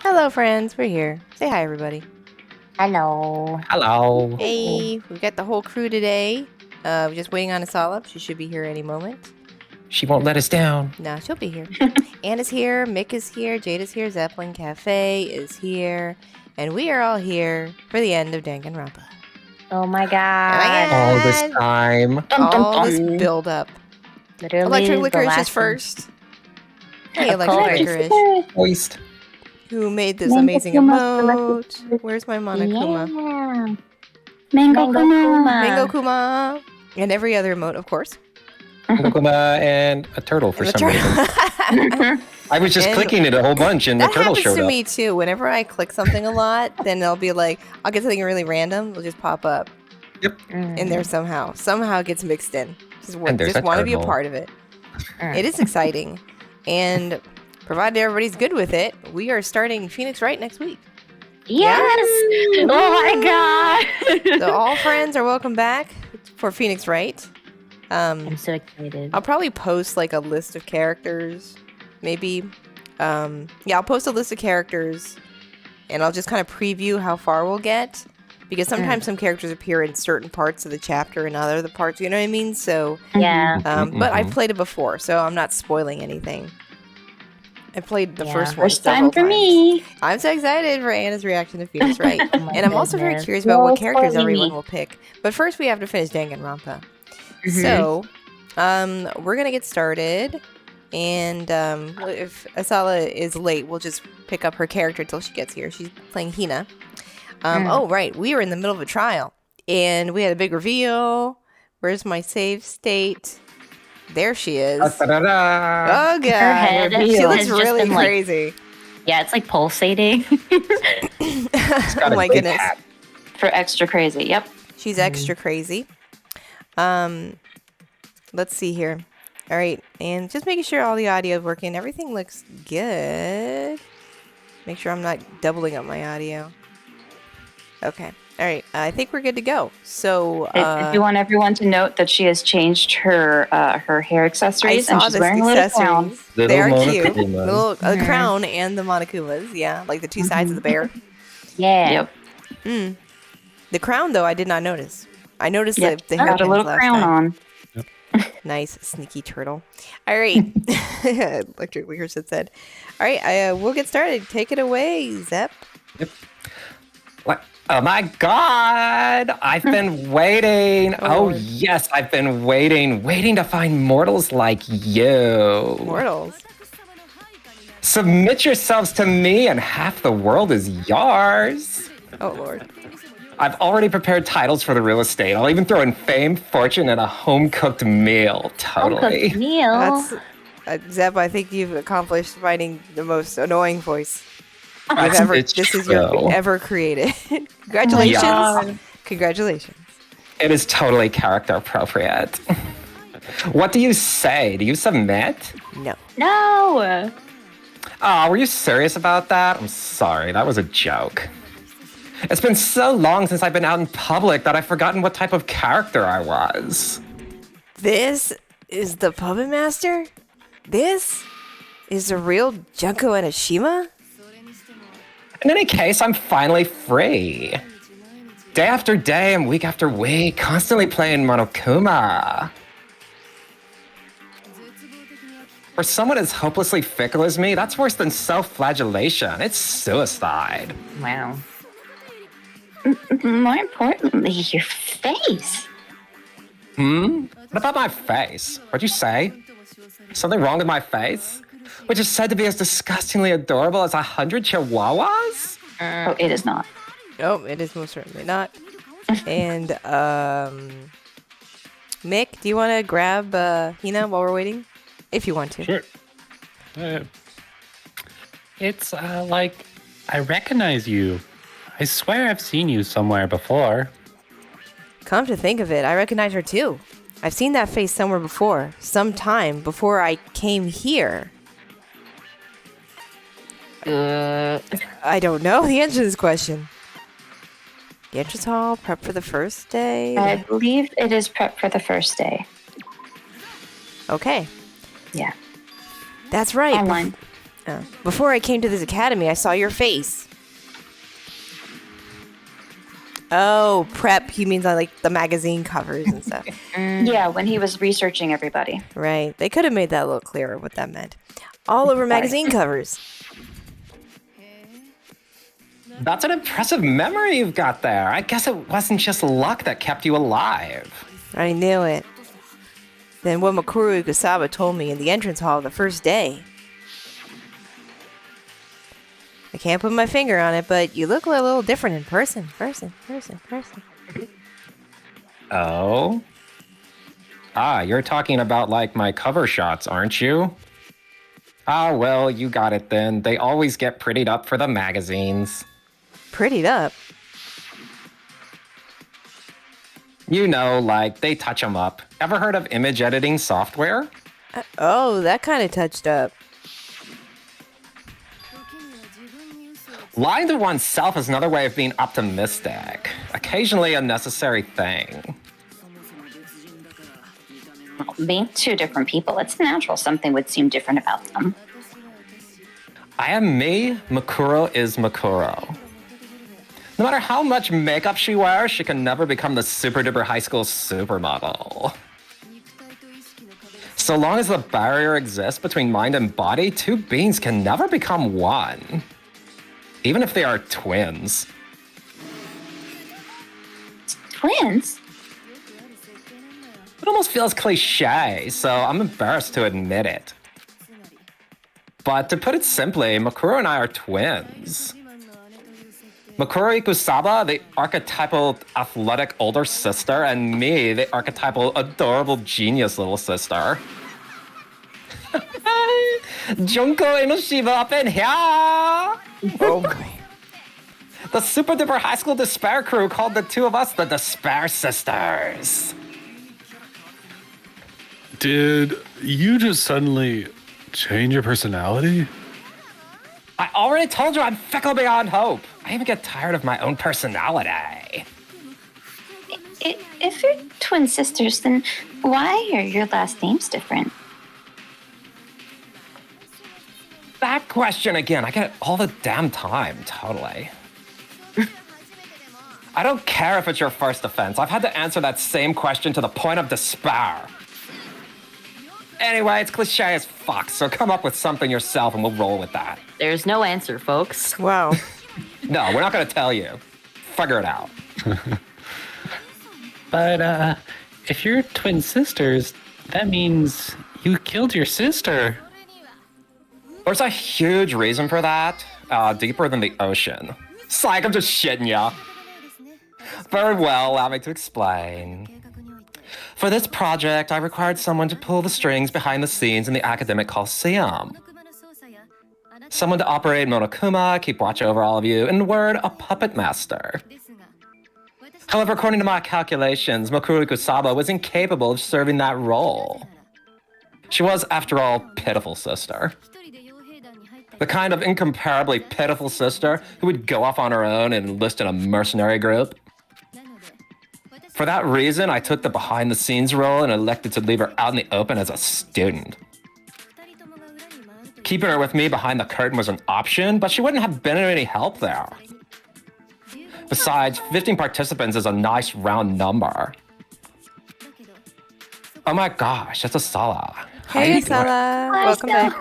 Hello, friends. We're here. Say hi, everybody. Hello. Hello. Hey, we got the whole crew today. We're just waiting on Asala. She should be here any moment. She won't let us down. No, she'll be here. Anna's here. Mick is here. Jade is here. Zeppelin Cafe is here. And we are all here for the end of Danganronpa. Oh my god. All this time. All this build-up. Literally Electric the Licorice last is first. Hey, Of Electric course. Licorice. Moist. Who made this Mango amazing Kuma's emote? Where's my Monokuma? Yeah. Mango Kuma. Mango Kuma. And every other emote, of course. Kokuma and a turtle for And the some turtle. reason. I was just And clicking it a whole bunch and the That turtle happens showed to up. me too. Whenever I click something a lot, then I'll be like, I'll get something really random. It'll just pop up in there somehow. Somehow it gets mixed in. Just And there's a want to be a turtle. part of it. It is exciting. And provided everybody's good with it, we are starting Phoenix Wright next week. Yes. Oh my god. So all friends are welcome back for Phoenix Wright. I'm so excited. I'll probably post like a list of characters, maybe. I'll post a list of characters, and I'll just kind of preview how far we'll get, because sometimes some characters appear in certain parts of the chapter and other parts. You know what I mean? So, Yeah. but I've played it before, so I'm not spoiling anything. I played the first one. First time several for times. me. I'm so excited for Anna's reaction to Phoenix Wright, Oh my and I'm also very goodness. curious about what No characters spoiling everyone me. will pick. But first, we have to finish Danganronpa. Mhm. So, we're gonna get started, and if Asala is late, we'll just pick up her character till she gets here. She's playing Hina. Oh, right, we were in the middle of a trial, and we had a big reveal. Where's my save state? There she is. Da-da-da. Oh god, head she has looks just really been, like, crazy. Yeah, it's like pulsating Oh got a my big goodness. hat. for extra crazy. Yep. She's extra crazy. Let's see here. All right, and just making sure all the audio is working. Everything looks good. Make sure I'm not doubling up my audio. Okay. All right. I think we're good to go. So I do want everyone to note that she has changed her hair I accessories and saw she's this wearing a little crown. accessories. They are Little cute. Monokumas. Little crown and the monokumas. Yeah, like the two sides of the bear. Yeah. Yep. The crown, though, I did not notice. I noticed Yep. the Got a hairpins little last crown time. on. Nice, sneaky turtle. All right. Electric Licorice had said. All right, we'll get started. Take it away, Zep. What? Oh my god! I've been waiting. Oh, Oh Lord. yes, I've been waiting to find mortals like you. Mortals. Submit yourselves to me and half the world is yours. Oh, Lord. I've already prepared titles for the real estate. I'll even throw in fame, fortune, and a home-cooked meal. Totally. Home-cooked meal. That's Zep, I think you've accomplished finding the most annoying voice It's this is true. ever created. Congratulations. Yeah. Congratulations. It is totally character appropriate. What do you say? Do you submit? No. No. Oh, were you serious about that? I'm sorry, that was a joke. It's been so long since I've been out in public that I've forgotten what type of character I was. This is the puppet master? This is the real Junko Enoshima? In any case, I'm finally free. Day after day and week after week, constantly playing Monokuma. For someone as hopelessly fickle as me, that's worse than self-flagellation. It's suicide. Wow. More importantly, your face. What about my face? What'd you say? Something wrong with my face? Which is said to be as disgustingly adorable as 100 chihuahuas? Oh, it is not. Nope, it is most certainly not. And, Mick, do you want to grab Hina while we're waiting? If you want to. Sure. It's like I recognize you. I swear I've seen you somewhere before. Come to think of it, I recognize her too. I've seen that face somewhere before. Sometime before I came here. I don't know the answer to this question. The entrance hall, prep for the first day. I believe it is prep for the first day. Okay. Yeah. That's right. Online. Before I came to this academy, I saw your face. Oh, prep. He means on like the magazine covers and stuff. Yeah, when he was researching everybody. Right. They could have made that a little clearer what that meant. All over magazine covers. That's an impressive memory you've got there. I guess it wasn't just luck that kept you alive. I knew it. Then what Makuru Ikusawa told me in the entrance hall the first day. I can't put my finger on it, but you look a little different in person. Oh? You're talking about like my cover shots, aren't you? Well, you got it then. They always get prettied up for the magazines. Prettied up? You know, like they touch them up. Ever heard of image editing software? Oh, that kind of touched up. Lying to oneself is another way of being optimistic. Occasionally a necessary thing. Well, being two different people, it's natural something would seem different about them. I am me, Makuro is Makuro. No matter how much makeup she wears, she can never become the super duper high school supermodel. So long as the barrier exists between mind and body, two beings can never become one. Even if they are twins. Twins? It almost feels cliche, so I'm embarrassed to admit it. But to put it simply, Makuro and I are twins. Makuro Ikusawa, the archetypal athletic older sister, and me, the archetypal adorable genius little sister. Junko Enoshiba up in here! Oh boy. The super duper high school despair crew called the two of us the Despair Sisters. Did you just suddenly change your personality? I already told you I'm fickle beyond hope. I even get tired of my own personality. If you're twin sisters, then why are your last names different? That question again, I get it all the damn time, totally. I don't care if it's your first offense. I've had to answer that same question to the point of despair. Anyway, it's cliche as fuck, so come up with something yourself and we'll roll with that. There's no answer, folks. Wow. No, we're not gonna tell you. Figure it out. But if you're twin sisters, that means you killed your sister. There's a huge reason for that, deeper than the ocean. Psych, I'm just shitting ya. Very well, allow me to explain. For this project, I required someone to pull the strings behind the scenes in the academic coliseum. Someone to operate Monokuma, keep watch over all of you, in word, a puppet master. However, according to my calculations, Makuru Kusaba was incapable of serving that role. She was, after all, pitiful sister. The kind of incomparably pitiful sister who would go off on her own and enlist in a mercenary group. For that reason, I took the behind-the-scenes role and elected to leave her out in the open as a student. Keeping her with me behind the curtain was an option, but she wouldn't have been of any help there. Besides, 15 participants is a nice round number. Oh my gosh, that's Asala. Hey, Sala. Welcome back.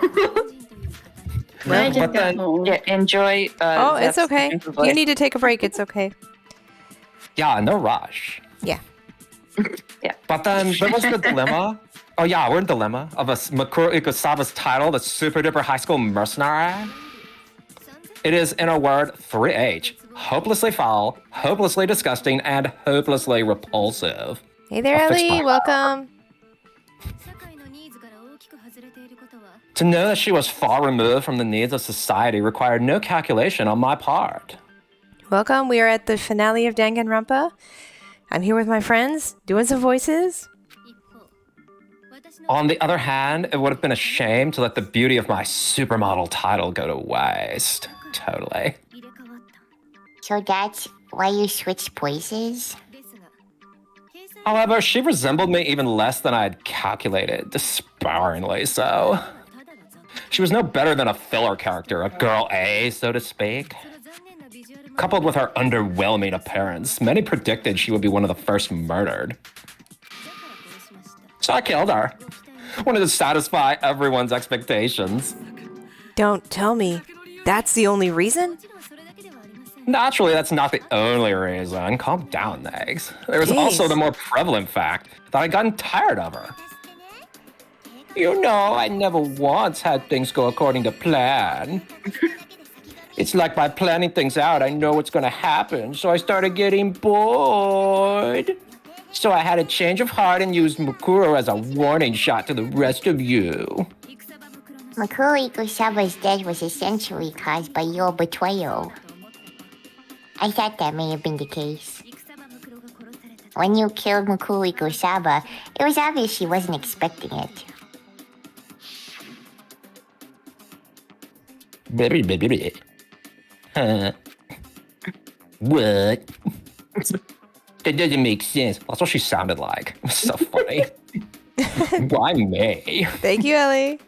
I But then, enjoy. Oh, it's Zep's okay. intro You voice. need to take a break. It's okay. yeah, no rush. Yeah. But then there was the dilemma. Oh yeah, we're in dilemma of Makuro Ikusawa's title, the super duper high school mercenary. It is, in a word, 3H. Hopelessly foul, hopelessly disgusting, and hopelessly repulsive. Hey there, I'll fix Ellie. my- Welcome. To know that she was far removed from the needs of society required no calculation on my part. Welcome. We are at the finale of Danganronpa. I'm here with my friends, doing some voices. On the other hand, it would have been a shame to let the beauty of my supermodel title go to waste. Totally. So that's why you switched places? However, she resembled me even less than I had calculated, despairingly so. She was no better than a filler character, a girl A, so to speak. Coupled with her underwhelming appearance, many predicted she would be one of the first murdered. So I killed her. Wanted to satisfy everyone's expectations. Don't tell me. That's the only reason? Naturally, that's not the only reason. Calm down, Eggs. There was also the more prevalent fact that I'd gotten tired of her. You know, I never once had things go according to plan. It's like by planning things out, I know what's gonna happen, so I started getting bored. So I had a change of heart and used Mukuro as a warning shot to the rest of you. Makuri Kusaba's death was essentially caused by your betrayal. I thought that may have been the case. When you killed Mukuri Kusaba, it was obvious she wasn't expecting it. Huh. What? That doesn't make sense. That's what she sounded like. It was so funny. Why me? Thank you, Ellie.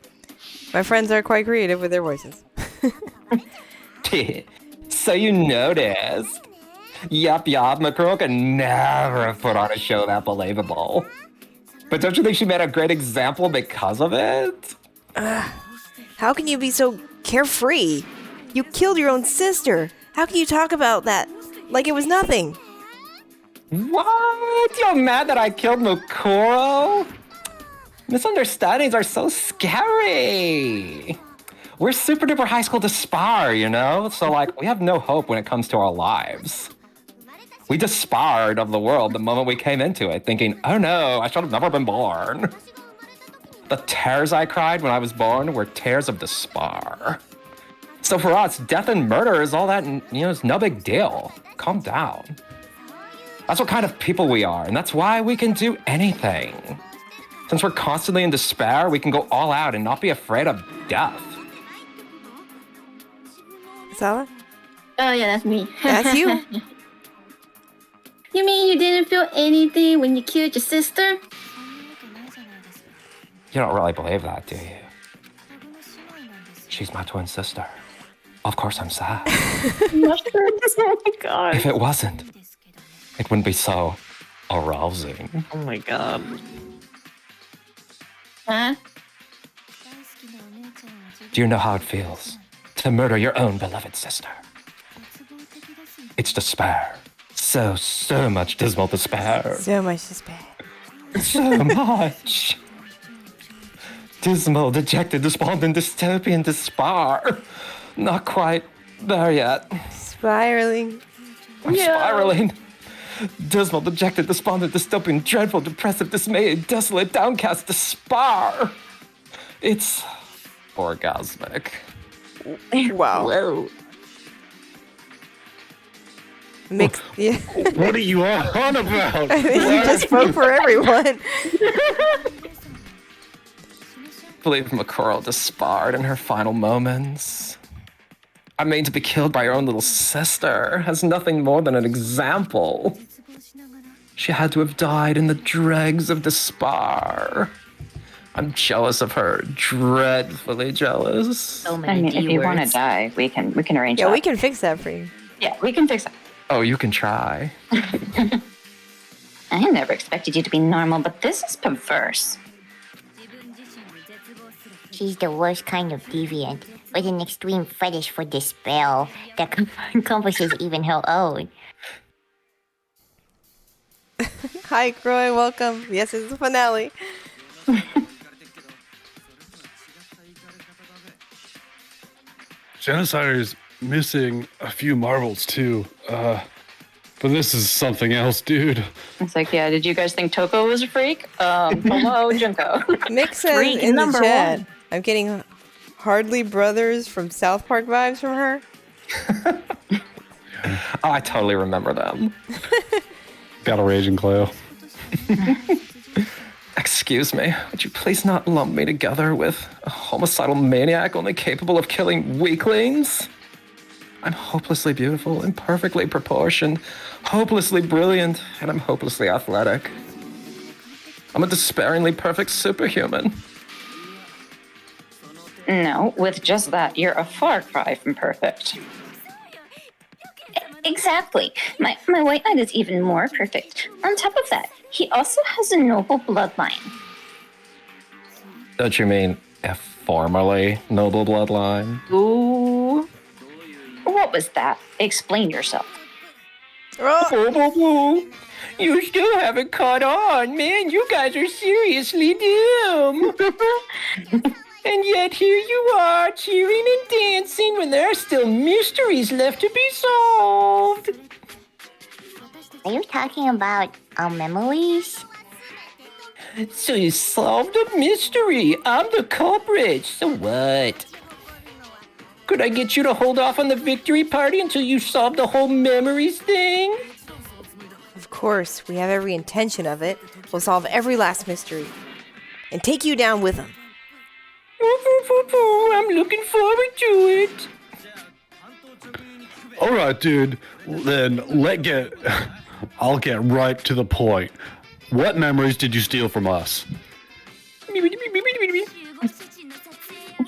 My friends are quite creative with their voices. So you noticed. Yup, Makuro can never have put on a show that believable. But don't you think she made a great example because of it? How can you be so carefree? You killed your own sister. How can you talk about that like it was nothing? What? You're mad that I killed Mukuro? Misunderstandings are so scary. We're super duper high school despair, you know? So, like, we have no hope when it comes to our lives. We despaired of the world the moment we came into it, thinking, oh no, I should have never been born. The tears I cried when I was born were tears of despair. So for us, death and murder is all that, it's no big deal. Calm down. That's what kind of people we are, and that's why we can do anything. Since we're constantly in despair, we can go all out and not be afraid of death. Sala? Oh, yeah, that's me. That's you. You mean you didn't feel anything when you killed your sister? You don't really believe that, do you? She's my twin sister. Of course I'm sad. Mushrooms? Oh my god. If it wasn't, it wouldn't be so arousing. Oh my god. Huh? Do you know how it feels to murder your own beloved sister? It's despair. So much dismal despair. So much despair. So much. Dismal, dejected, despondent, dystopian despair. Not quite there yet. Spiraling. I'm spiraling. Dismal, dejected, despondent, dystopian, dreadful, depressive, dismayed, desolate, downcast, despair. It's orgasmic. Wow. Whoa. Mixed. Yeah. What are you on about? I think you just spoke for everyone. I believe Makuro despaired in her final moments. I mean, to be killed by your own little sister as nothing more than an example. She had to have died in the dregs of despair. I'm jealous of her, dreadfully jealous. So I many mean, if you want to D-words. die, we can arrange Yeah, that. we can fix that for you. Yeah, we can fix that. Oh, you can try. I never expected you to be normal, but this is perverse. She's the worst kind of deviant, with an extreme fetish for despair that encompasses even her own. Hi, Croy. Welcome. Yes, it's the finale. Genocider's missing a few marbles too. But this is something else, dude. It's like, yeah, did you guys think Toko was a freak? Hello, Junko. Mick says Freak in the number chat, one. I'm getting Hardly Brothers from South Park vibes from her. Oh, I totally remember them. Got a raging Cleo. Excuse me, would you please not lump me together with a homicidal maniac only capable of killing weaklings? I'm hopelessly beautiful and perfectly proportioned, hopelessly brilliant, and I'm hopelessly athletic. I'm a despairingly perfect superhuman. No, with just that, you're a far cry from perfect. Exactly. My white knight is even more perfect. On top of that, he also has a noble bloodline. Don't you mean a formerly noble bloodline? Ooh. What was that? Explain yourself. Oh, You still haven't caught on, man. You guys are seriously dumb. And yet here you are, cheering and dancing when there are still mysteries left to be solved. Are you talking about our memories? So you solved a mystery. I'm the culprit. So what? Could I get you to hold off on the victory party until you solve the whole memories thing? of course, we have every intention of it. We'll solve every last mystery. And take you down with them. I'm looking forward to it. All right, dude. Then I'll get right to the point. What memories did you steal from us?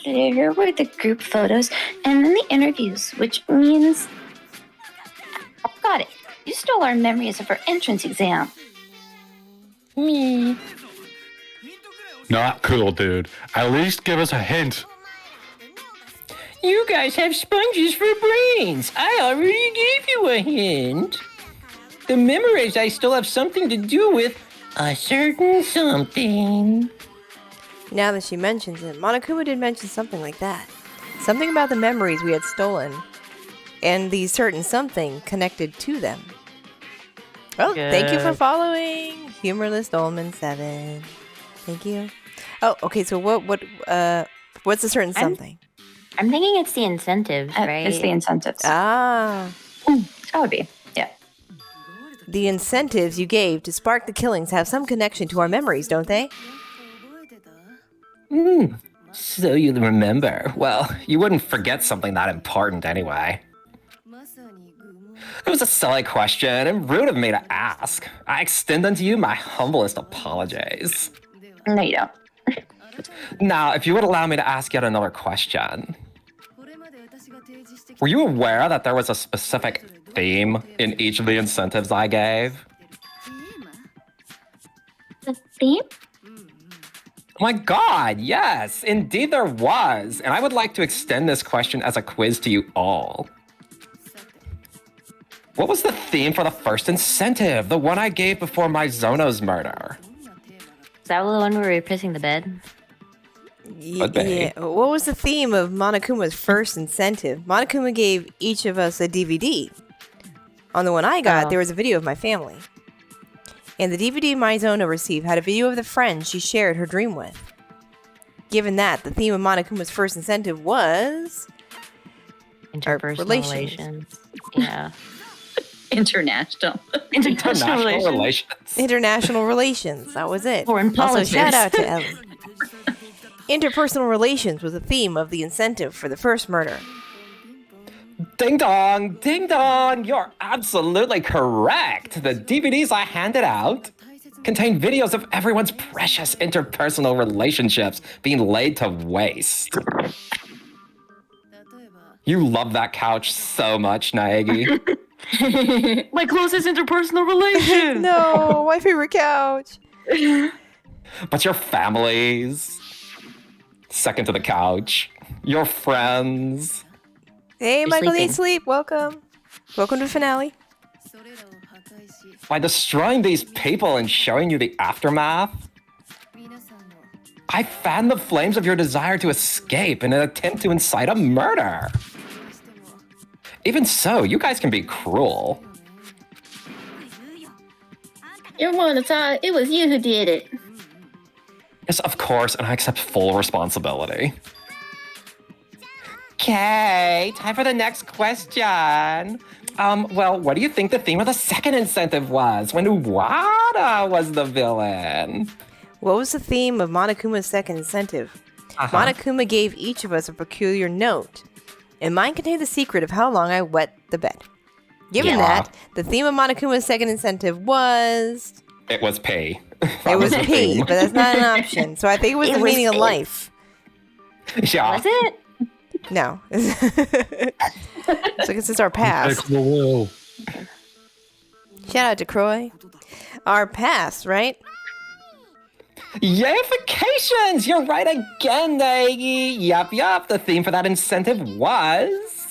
There were the group photos and then the interviews, which means... Got it. You stole our memories of our entrance exam. Me. Not cool, dude. At least give us a hint. You guys have sponges for brains. I already gave you a hint. The memories I still have something to do with a certain something. Now that she mentions it, Monokuma did mention something like that. Something about the memories we had stolen. And the certain something connected to them. Oh, thank you for following Humorless Dolman 7. Thank you. Oh, okay, so what's the certain something? I'm thinking it's the incentives, right? It's the incentives. Ah. That would be, yeah. The incentives you gave to spark the killings have some connection to our memories, don't they? So you remember. Well, you wouldn't forget something that important anyway. It was a silly question and rude of me to ask. I extend unto you my humblest apologies. No, you don't. Now, if you would allow me to ask yet another question. Were you aware that there was a specific theme in each of the incentives I gave? The theme? Oh my god, yes, indeed there was. And I would like to extend this question as a quiz to you all. What was the theme for the first incentive? The one I gave before my Zono's murder? Is that the one where we were pissing the bed? Yeah. What was the theme of Monokuma's first incentive? Monokuma gave each of us a DVD. On the one I got, there was a video of my family. And the DVD Maizono received had a video of the friend she shared her dream with. Given that, the theme of Monokuma's first incentive was... Interpersonal relations. Yeah. International. International relations. International relations. That was it. Foreign Also, politics. shout out to Ellie. Interpersonal relations was the theme of the incentive for the first murder. Ding dong, ding dong, you're absolutely correct. The DVDs I handed out contain videos of everyone's precious interpersonal relationships being laid to waste. You love that couch so much, Naegi. My closest interpersonal relation. No, my favorite couch. But your families, second to the couch, your friends. Hey, You're Michael sleeping. needs sleep. Welcome. Welcome to the finale. By destroying these people and showing you the aftermath, I fanned the flames of your desire to escape in an attempt to incite a murder. Even so, you guys can be cruel. Your one thought it was you who did it. Yes, of course, and I accept full responsibility. Okay, time for the next question. Well, what do you think the theme of the second incentive was when Uwada was the villain? What was the theme of Monokuma's second incentive? Monokuma gave each of us a peculiar note, and mine contained the secret of how long I wet the bed. Given that, the theme of Monokuma's second incentive was... It was pee. It was pee, but that's not an option. So I think it was the meaning of life. Yeah. Was it? No. So I guess it's our past. The will. Shout out to Croy. Our past, right? Yay-fications! You're right again, Nagi. Yup. The theme for that incentive was...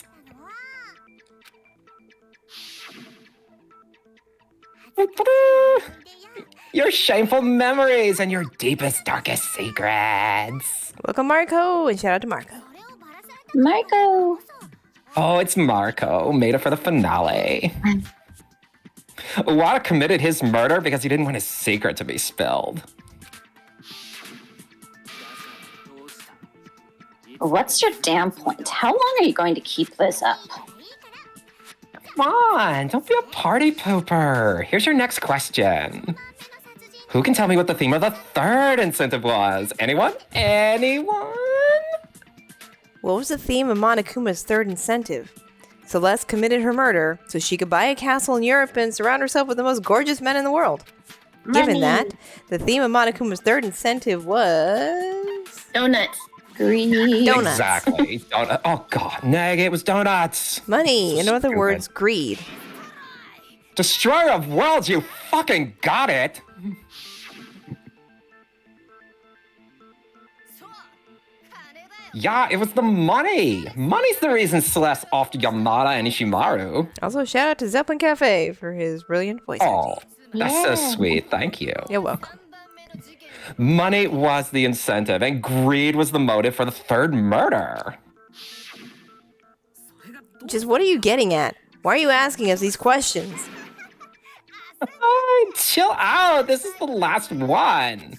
your shameful memories and your deepest, darkest secrets. Welcome, Marco, and shout out to Marco. Marco. Oh, it's Marco. Made it for the finale. Wada committed his murder because he didn't want his secret to be spilled. What's your damn point? How long are you going to keep this up? Come on, don't be a party pooper. Here's your next question. Who can tell me what the theme of the third incentive was? Anyone? What was the theme of Monokuma's third incentive? Celeste committed her murder so she could buy a castle in Europe and surround herself with the most gorgeous men in the world. Given that, the theme of Monokuma's third incentive was... Donuts. Greed. Donuts. Exactly. Donut. Oh god, Nag, it was donuts. Money. In other Stupid. words, greed. Destroyer of worlds, you fucking got it. Yeah, it was the money. Money's the reason Celeste offed Yamada and Ishimaru. Also, shout out to Zeppelin Cafe for his brilliant voice Oh, acting. that's so sweet. Thank you. You're welcome. Money was the incentive, and greed was the motive for the third murder. Just what are you getting at? Why are you asking us these questions? Chill out. This is the last one.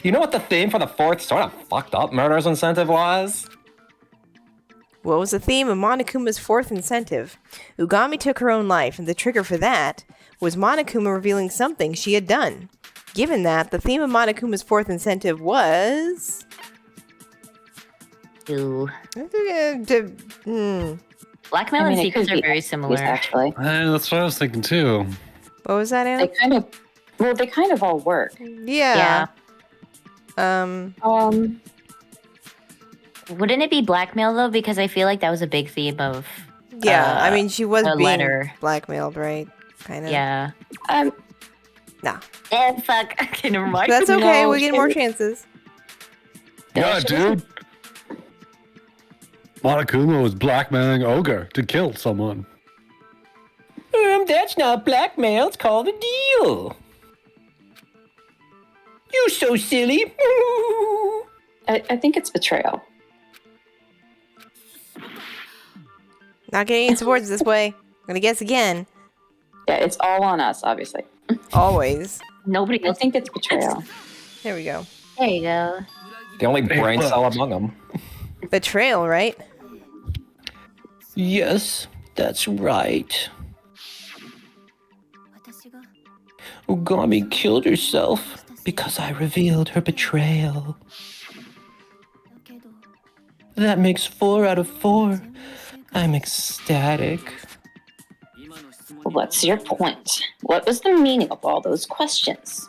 You know what the theme for the fourth sort of fucked up murder's incentive was? What was the theme of Monokuma's fourth incentive? Ugami took her own life, and the trigger for that was Monokuma revealing something she had done. Given that, the theme of Monokuma's fourth incentive was... Ooh. Hmm. Blackmail and secrets are very similar. Actually, That's what I was thinking too. What was that, Anna? they kind of all work. Yeah. Wouldn't it be blackmail though? Because I feel like that was a big theme of. Yeah, I mean, she was a being letter. blackmailed, right? Kind of. Yeah. Nah. Fuck. Okay, never mind. That's okay. No, we get more chances. Yeah, dude. Monokuma was blackmailing Ogre to kill someone. That's not blackmail. It's called a deal. You so silly. I think it's betrayal. Not getting any supports this way. I'm gonna guess again. Yeah, it's all on us, obviously. Always. Nobody I else. think it's betrayal. There we go. There you go. The only brain look. cell among them. Betrayal, right? Yes, that's right. Ugami killed herself because I revealed her betrayal. That makes 4 out of 4. I'm ecstatic. What's your point? What was the meaning of all those questions?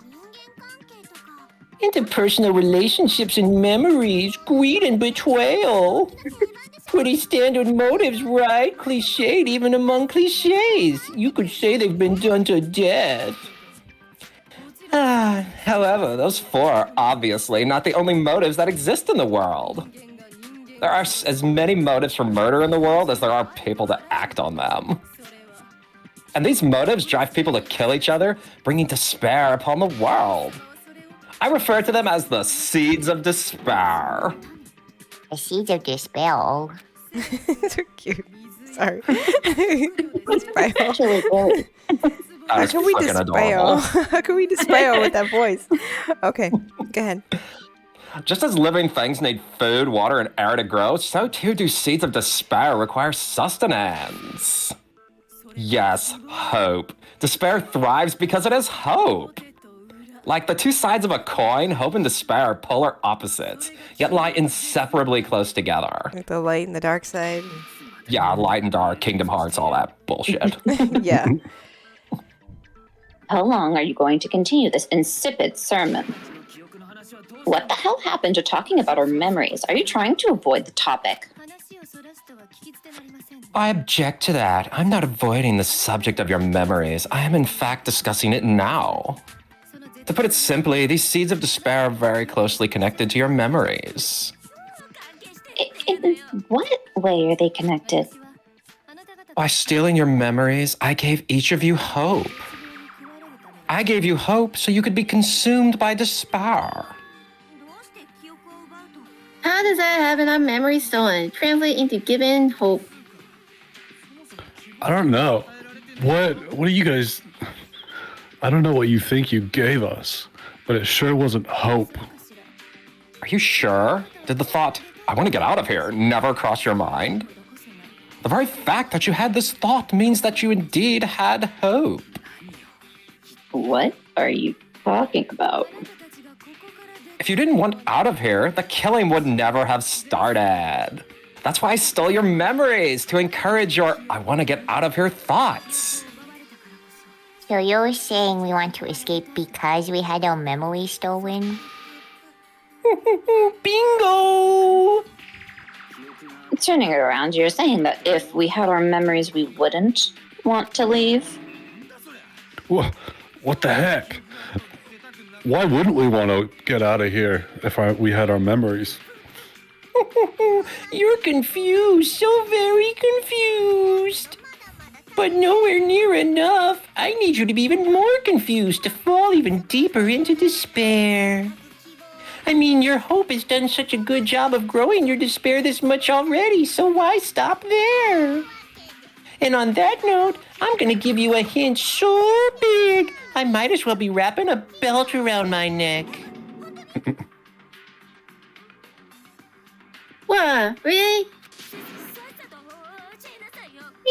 Interpersonal relationships and memories, greed and betrayal. Pretty standard motives, right? Cliched even among cliches. You could say they've been done to death. However, those 4 are obviously not the only motives that exist in the world. There are as many motives for murder in the world as there are people to act on them. And these motives drive people to kill each other, bringing despair upon the world. I refer to them as the seeds of despair. The seeds of despair. They're cute. Sorry. Despair. Actually, really. How can we dispel? How can we dispel with that voice? Okay, go ahead. Just as living things need food, water, and air to grow, so too do seeds of despair require sustenance. Yes, hope. Despair thrives because it is hope. Like the two sides of a coin, hope and despair are polar opposites, yet lie inseparably close together. Like the light and the dark side. Yeah, light and dark, Kingdom Hearts, all that bullshit. Yeah. How long are you going to continue this insipid sermon? What the hell happened to talking about our memories? Are you trying to avoid the topic? I object to that. I'm not avoiding the subject of your memories. I am in fact discussing it now. To put it simply, these seeds of despair are very closely connected to your memories. In what way are they connected? By stealing your memories, I gave each of you hope. I gave you hope so you could be consumed by despair. How does that having our memory stolen translate into giving hope? I don't know. What do you guys... I don't know what you think you gave us, but it sure wasn't hope. Are you sure? Did the thought, I want to get out of here, never cross your mind? The very fact that you had this thought means that you indeed had hope. What are you talking about? If you didn't want out of here, the killing would never have started. That's why I stole your memories, to encourage your I want to get out of here thoughts. So you're saying we want to escape because we had our memories stolen? Bingo! Turning it around, you're saying that if we had our memories, we wouldn't want to leave? What the heck? Why wouldn't we want to get out of here if we had our memories? You're confused, so very confused. But nowhere near enough. I need you to be even more confused to fall even deeper into despair. I mean, your hope has done such a good job of growing your despair this much already, so why stop there? And on that note, I'm gonna give you a hint so big, I might as well be wrapping a belt around my neck. What? Really?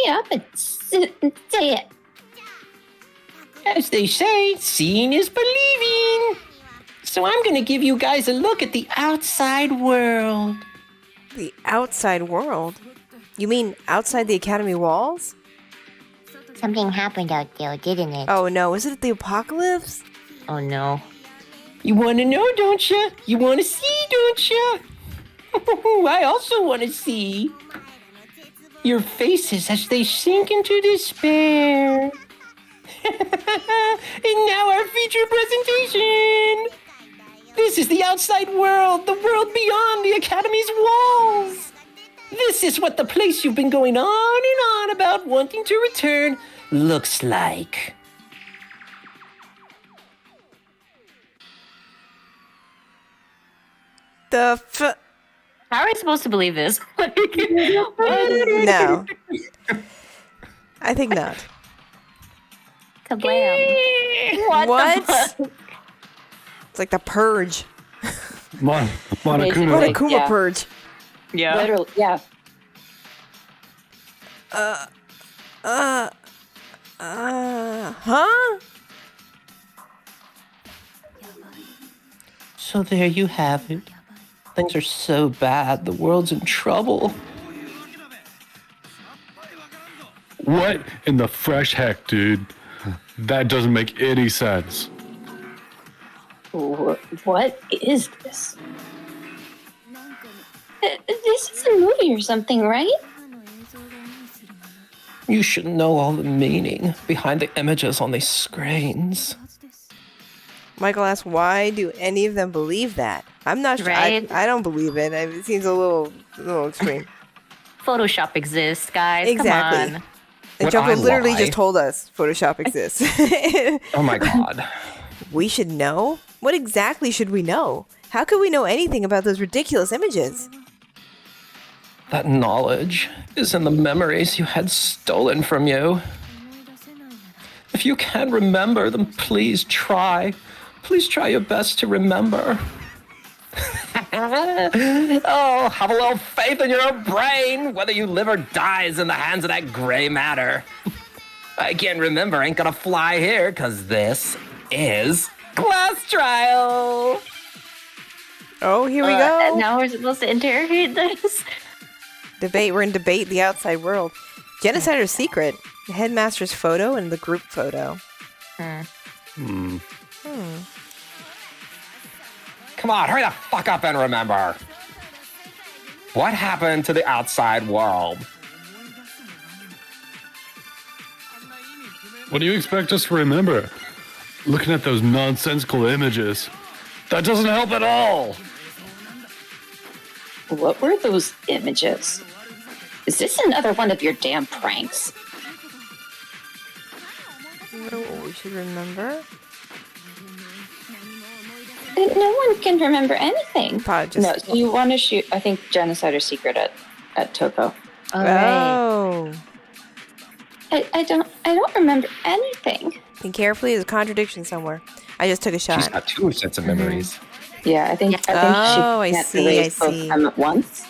Yeah, but say it. As they say, seeing is believing. So I'm gonna give you guys a look at the outside world. The outside world? You mean outside the academy walls? Something happened out there, didn't it? Oh no, is it the apocalypse? Oh no. You wanna know, don't ya? You wanna see, don't ya? I also wanna see your faces as they sink into despair. And now our feature presentation. This is the outside world, the world beyond the Academy's walls. This is what the place you've been going on and on about wanting to return looks like. How are we supposed to believe this? No. I think not. Kablam. What? It's like the purge. Monokuma. Monokuma Yeah. purge. Yeah. Literally, yeah. Huh? So there you have it. Things are so bad, the world's in trouble. What in the fresh heck, dude? That doesn't make any sense. What is this? This is a movie or something, right? You should know all the meaning behind the images on these screens. Michael asks, why do any of them believe that? I'm not sure. Right? I don't believe it. It seems a little extreme. Photoshop exists, guys. Exactly. Come on. And Would Joko I literally lie? just told us Photoshop exists. Oh my god. We should know? What exactly should we know? How could we know anything about those ridiculous images? That knowledge is in the memories you had stolen from you. If you can't remember, then please try. Please try your best to remember. Oh, have a little faith in your own brain. Whether you live or die is in the hands of that gray matter. I can't remember ain't gonna fly here, cause this is class trial. Oh, here we And go. now we're supposed to interrogate this. Debate. We're in debate the outside world. Genocider's secret. The headmaster's photo and the group photo. Come on, hurry the fuck up and remember. What happened to the outside world? What do you expect us to remember? Looking at those nonsensical images. That doesn't help at all. What were those images? Is this another one of your damn pranks? What we should remember? No one can remember anything. Probably just- No, you want to shoot, I think, Genocider Secret at Toko. Oh. I don't remember anything. Think carefully. There's a contradiction somewhere. I just took a shot. She's got two sets of memories. Yeah, I think Oh, I she can't see, erase I both see. of them at once.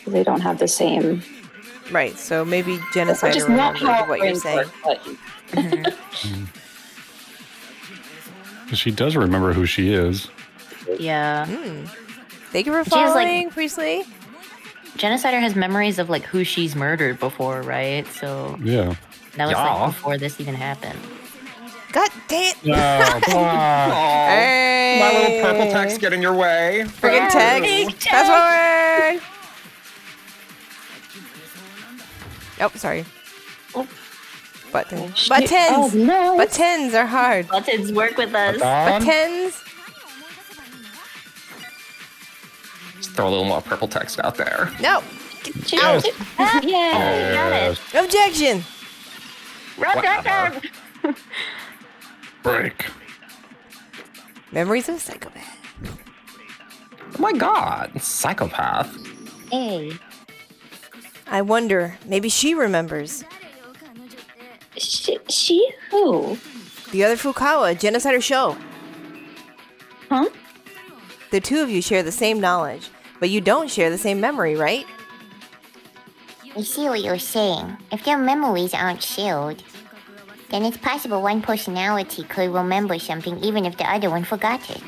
They don't have the same. Right. So maybe genocide Which is not how what you're brains saying. work, but She does remember who she is. Yeah. Thank you for She has, like- following, Priestley. Genocider has memories of like who she's murdered before, right? So Yeah. that was Yeah. like before this even happened. God damn. Oh, come on. Aw, Hey. my little purple text get in your way. Friggin' text. Fast forward. Oh, sorry. Buttons. Buttons. Oh, no. Buttons are hard. Buttons work with us. Buttons. Just throw a little more purple text out there. No. Out. Yeah, Yeah. got it. Objection. Whatever. Break. Memories of a psychopath. Oh my god, psychopath. Hey. I wonder, maybe she remembers. She who? The other Fukawa, Genocider Show. Huh? The two of you share the same knowledge, but you don't share the same memory, right? I see what you're saying. If their memories aren't shared, then it's possible one personality could remember something even if the other one forgot it.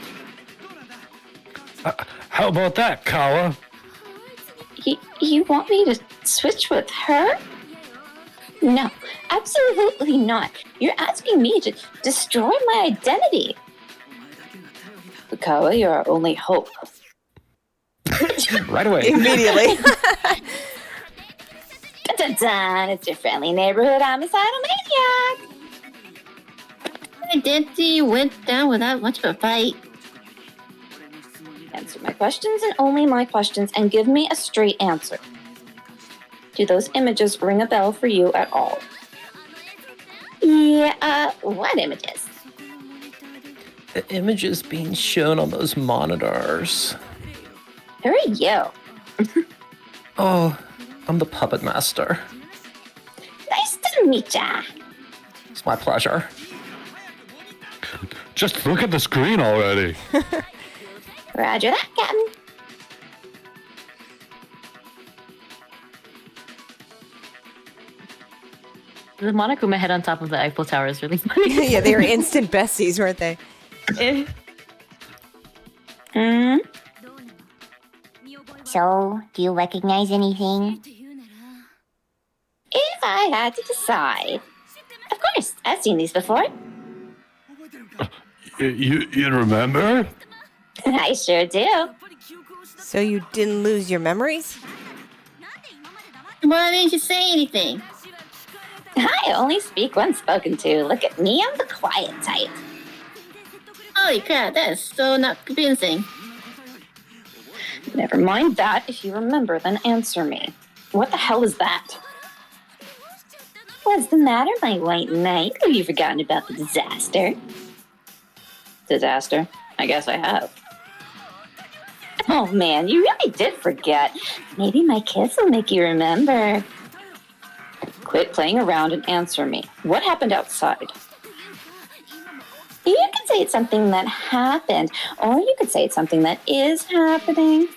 How about that, Kawa? You want me to switch with her? No, absolutely not. You're asking me to destroy my identity. Fukawa, you're our only hope. Right away. Immediately. Dun, dun, dun, it's your friendly neighborhood homicidal maniac. Identity went down without much of a fight. Answer my questions and only my questions and give me a straight answer. Do those images ring a bell for you at all? Yeah, what images? The images being shown on those monitors. Who are you? Oh, I'm the puppet master. Nice to meet ya. It's my pleasure. Just look at the screen already. Roger that, Captain. The Monokuma head on top of the Eiffel Tower is really funny. Yeah, they were instant besties, weren't they? Hmm? So, do you recognize anything? If I had to decide. Of course, I've seen these before. You remember? I sure do. So you didn't lose your memories? Why didn't you say anything? I only speak when spoken to. Look at me, I'm the quiet type. Holy crap, that is so not convincing. Never mind that. If you remember, then answer me. What the hell is that? What's the matter, my white knight? Have you forgotten about the disaster? Disaster? I guess I have. Oh man, you really did forget. Maybe my kiss will make you remember. Quit playing around and answer me. What happened outside? You could say it's something that happened, or you could say it's something that is happening.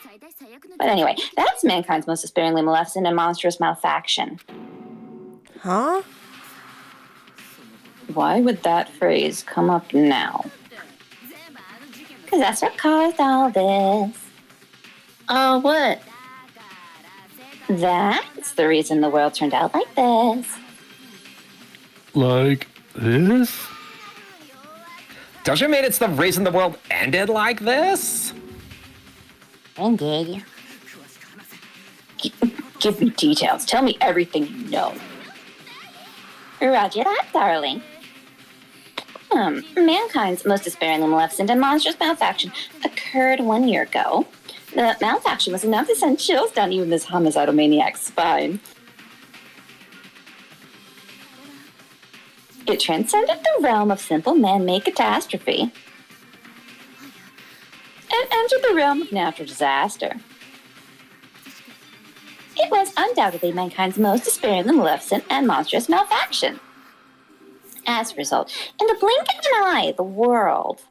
But anyway, that's mankind's most despairingly maleficent and monstrous malefaction. Huh? Why would that phrase come up now? Because that's what caused all this. Oh, what? That's the reason the world turned out like this. Like this? Don't you mean it's the reason the world ended like this? Indeed. Give me details. Tell me everything you know. Roger that, darling. Mankind's most despairingly maleficent and monstrous malfaction occurred 1 year ago. The malfaction was enough to send chills down even this homicidal maniac's spine. It transcended the realm of simple man-made catastrophe and entered the realm of natural disaster. It was undoubtedly mankind's most despairingly maleficent and monstrous malfaction. As a result, in the blink of an eye, the world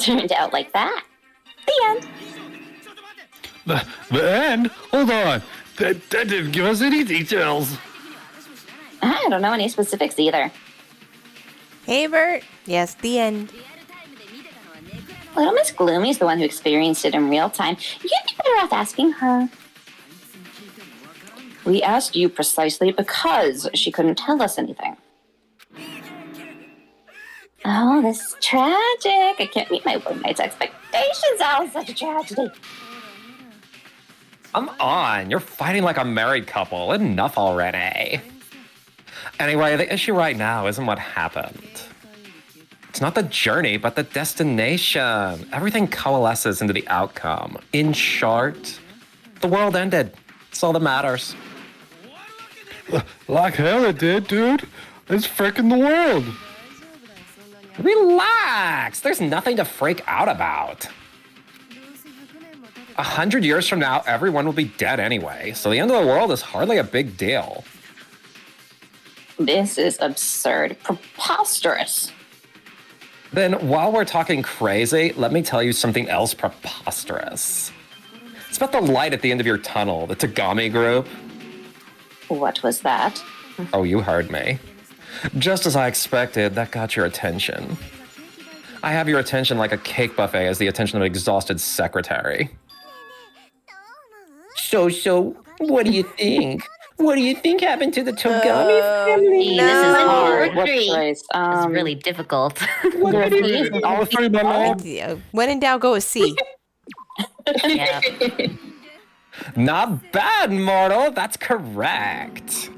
turned out like that. The end. The end? Hold on. That didn't give us any details. I don't know any specifics either. Hey, Bert. Yes, the end. Little Miss Gloomy's the one who experienced it in real time. You'd be better off asking her. We asked you precisely because she couldn't tell us anything. Oh, this is tragic. I can't meet my roommate's expectations. Oh, such a tragedy. Come on, you're fighting like a married couple. Enough already. Anyway, the issue right now isn't what happened. It's not the journey, but the destination. Everything coalesces into the outcome. In short, the world ended. That's all that matters. Like hell it did, dude. It's frickin' the world. Relax. There's nothing to freak out about. 100 years from now, everyone will be dead anyway, so the end of the world is hardly a big deal. This is absurd. Preposterous. Then, while we're talking crazy, let me tell you something else preposterous. It's about the light at the end of your tunnel, the Tagami group. What was that? Oh, you heard me. Just as I expected, that got your attention. I have your attention like a cake buffet as the attention of an exhausted secretary. So, what do you think? What do you think happened to the Togami family? This is hard. What choice? It's really difficult. All three, my lord. When in doubt, go with C. Yeah. Not bad, mortal. That's correct.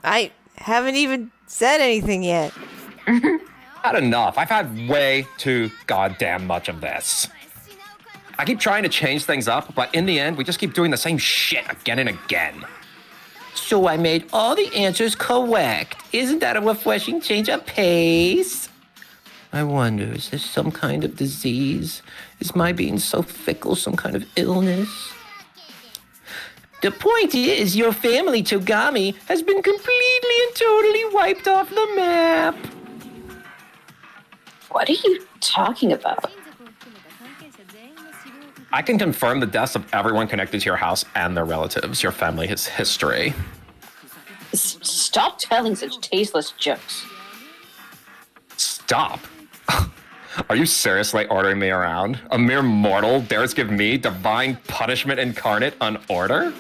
I haven't even said anything yet. Not enough. I've had way too goddamn much of this. I keep trying to change things up, but in the end, we just keep doing the same shit again and again. So I made all the answers correct. Isn't that a refreshing change of pace? I wonder, is this some kind of disease? Is my being so fickle some kind of illness? The point is, your family, Togami, has been completely and totally wiped off the map. What are you talking about? I can confirm the deaths of everyone connected to your house and their relatives. Your family has history. Stop telling such tasteless jokes. Stop. Are you seriously ordering me around? A mere mortal dares give me divine punishment incarnate an order?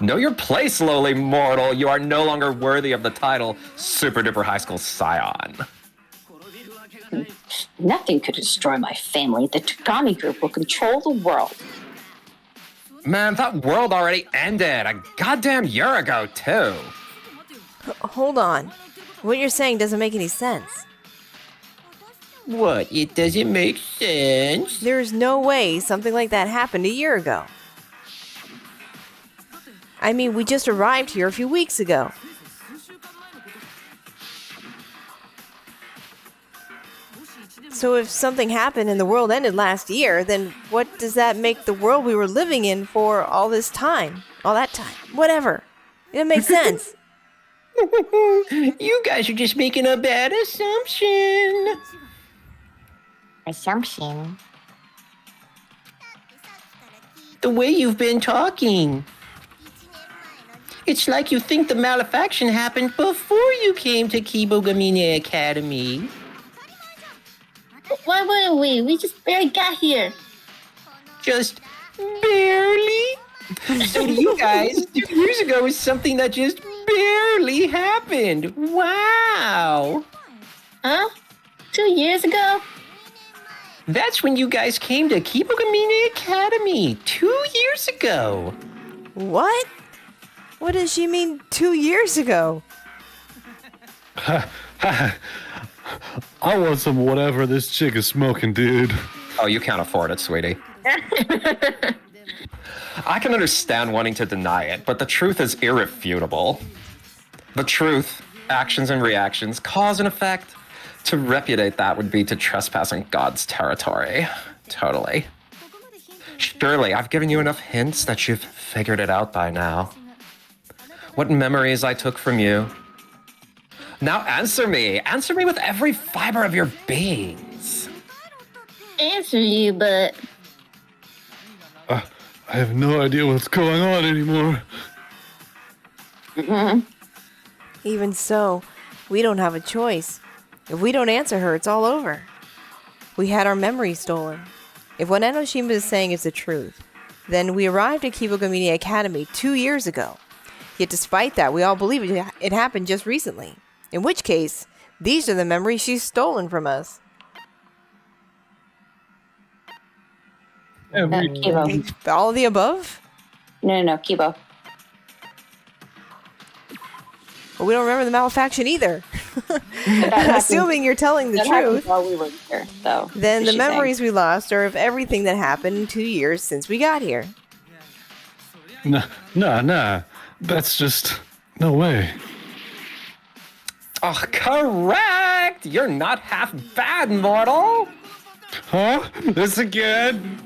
Know your place, lowly mortal. You are no longer worthy of the title Super Duper High School Scion. Nothing could destroy my family. The Tagami group will control the world. Man, that world already ended a goddamn year ago, too. Hold on. What you're saying doesn't make any sense. What? It doesn't make sense? There's no way something like that happened a year ago. I mean, we just arrived here a few weeks ago. So if something happened and the world ended last year, then what does that make the world we were living in for all this time? All that time? Whatever. It makes sense. You guys are just making a bad assumption. Assumption. The way you've been talking. It's like you think the malefaction happened before you came to Kibogamine Academy. Why wouldn't we? We just barely got here. Just barely? So to you guys, 2 years ago was something that just barely happened. Wow. Huh? 2 years ago? That's when you guys came to Kibogamine Academy 2 years ago. What? What does she mean 2 years ago? I want some whatever this chick is smoking, dude. Oh, you can't afford it, sweetie. I can understand wanting to deny it, but the truth is irrefutable. The truth, actions and reactions, cause and effect. To repudiate that would be to trespass on God's territory. Totally. Surely, I've given you enough hints that you've figured it out by now. What memories I took from you. Now answer me! Answer me with every fiber of your beings! Answer you, but I have no idea what's going on anymore. Even so, we don't have a choice. If we don't answer her, it's all over. We had our memories stolen. If what Enoshima is saying is the truth, then we arrived at Kibogamine Academy 2 years ago. Yet despite that, we all believe it happened just recently. In which case, these are the memories she's stolen from us. Kibo. All of the above? No, Kibo. Well, we don't remember the malefaction either. Assuming you're telling the That happened truth, while we were here, though. then the she's saying. memories we lost are of everything that happened in 2 years since we got here. Nah. That's just no way. Oh, correct! You're not half bad, mortal! Huh? This again?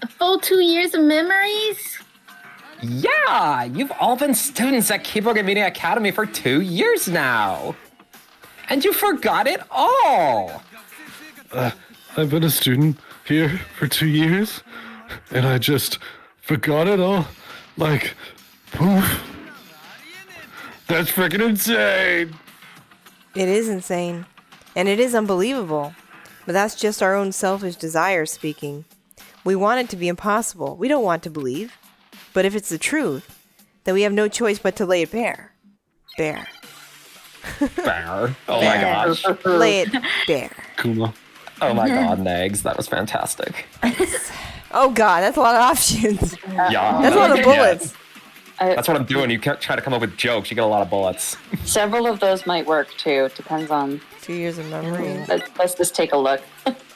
a full 2 years of memories? Yeah! You've all been students at Kibogamine Academy for 2 years now! And you forgot it all! I've been a student here for 2 years, and I just forgot it all. Like, poof. That's freaking insane! It is insane. And it is unbelievable. But that's just our own selfish desires speaking. We want it to be impossible. We don't want to believe. But if it's the truth, then we have no choice but to lay it bare. Bare. Bear. Oh my gosh. Lay it bare. Kuma. Oh my god, Nags, that was fantastic. Oh god, that's a lot of options. Yeah. That's a lot of bullets. That's what I'm doing. You can't try to come up with jokes. You get a lot of bullets. Several of those might work, too. Depends on... 2 years of memory. Let's just take a look.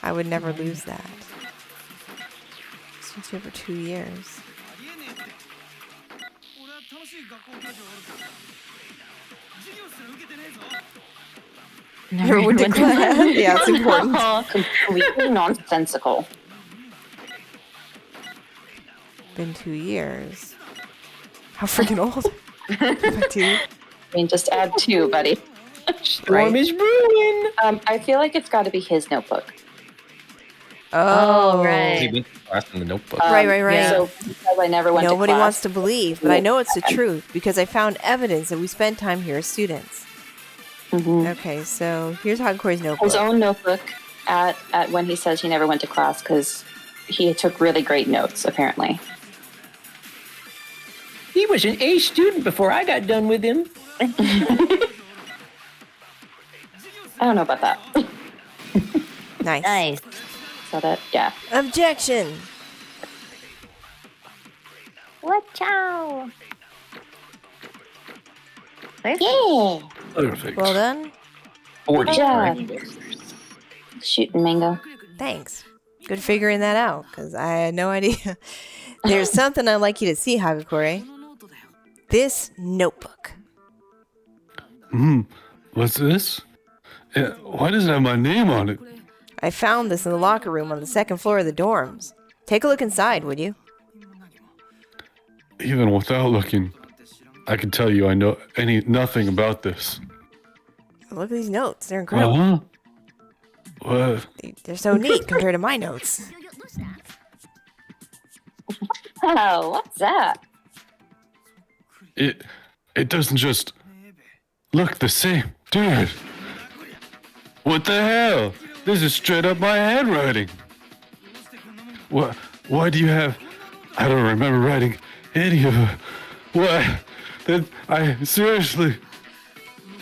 I would never lose that. Since here for 2 years. Never Would went to declare. Yeah, it's important. Completely nonsensical. Been 2 years. How freaking old? Fuck, dude. I mean, just add 2, buddy. Storm is brewing. I feel like it's got to be his notebook. Oh, right. He went to class in the notebook. Right. So because I never went Nobody to class. wants to believe, but I know it's the truth because I found evidence that we spent time here as students. Okay, so here's Hardcore's notebook. His own notebook at when he says he never went to class because he took really great notes, apparently. He was an A student before I got done with him. I don't know about that. Nice. Nice. So that, yeah. Objection. Watch out! Nice. Yeah! Perfect. Well done. 40. Yeah. Shooting mango. Thanks. Good figuring that out because I had no idea. There's something I'd like you to see, Hagakure. This notebook. What's this? Why does it have my name on it? I found this in the locker room on the second floor of the dorms. Take a look inside, would you? Even without looking, I can tell you I know nothing about this. Look at these notes. They're incredible. Uh-huh. What? They're so neat compared to my notes. Oh, what's that? It doesn't just look the same. Dude. What the hell? This is straight up my handwriting. What? Why do you have... I don't remember writing any of it. What? I seriously...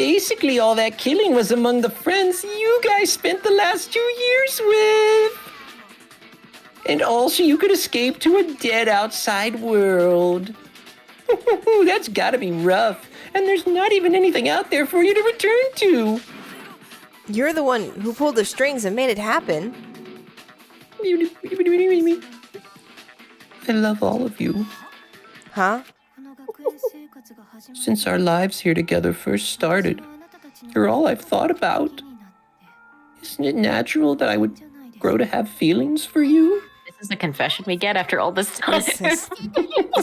Basically, all that killing was among the friends you guys spent the last 2 years with. And also, you could escape to a dead outside world. That's gotta be rough. And there's not even anything out there for you to return to. You're the one who pulled the strings and made it happen. I love all of you. Huh? Since our lives here together first started, you're all I've thought about. Isn't it natural that I would grow to have feelings for you? This is a confession we get after all this time. This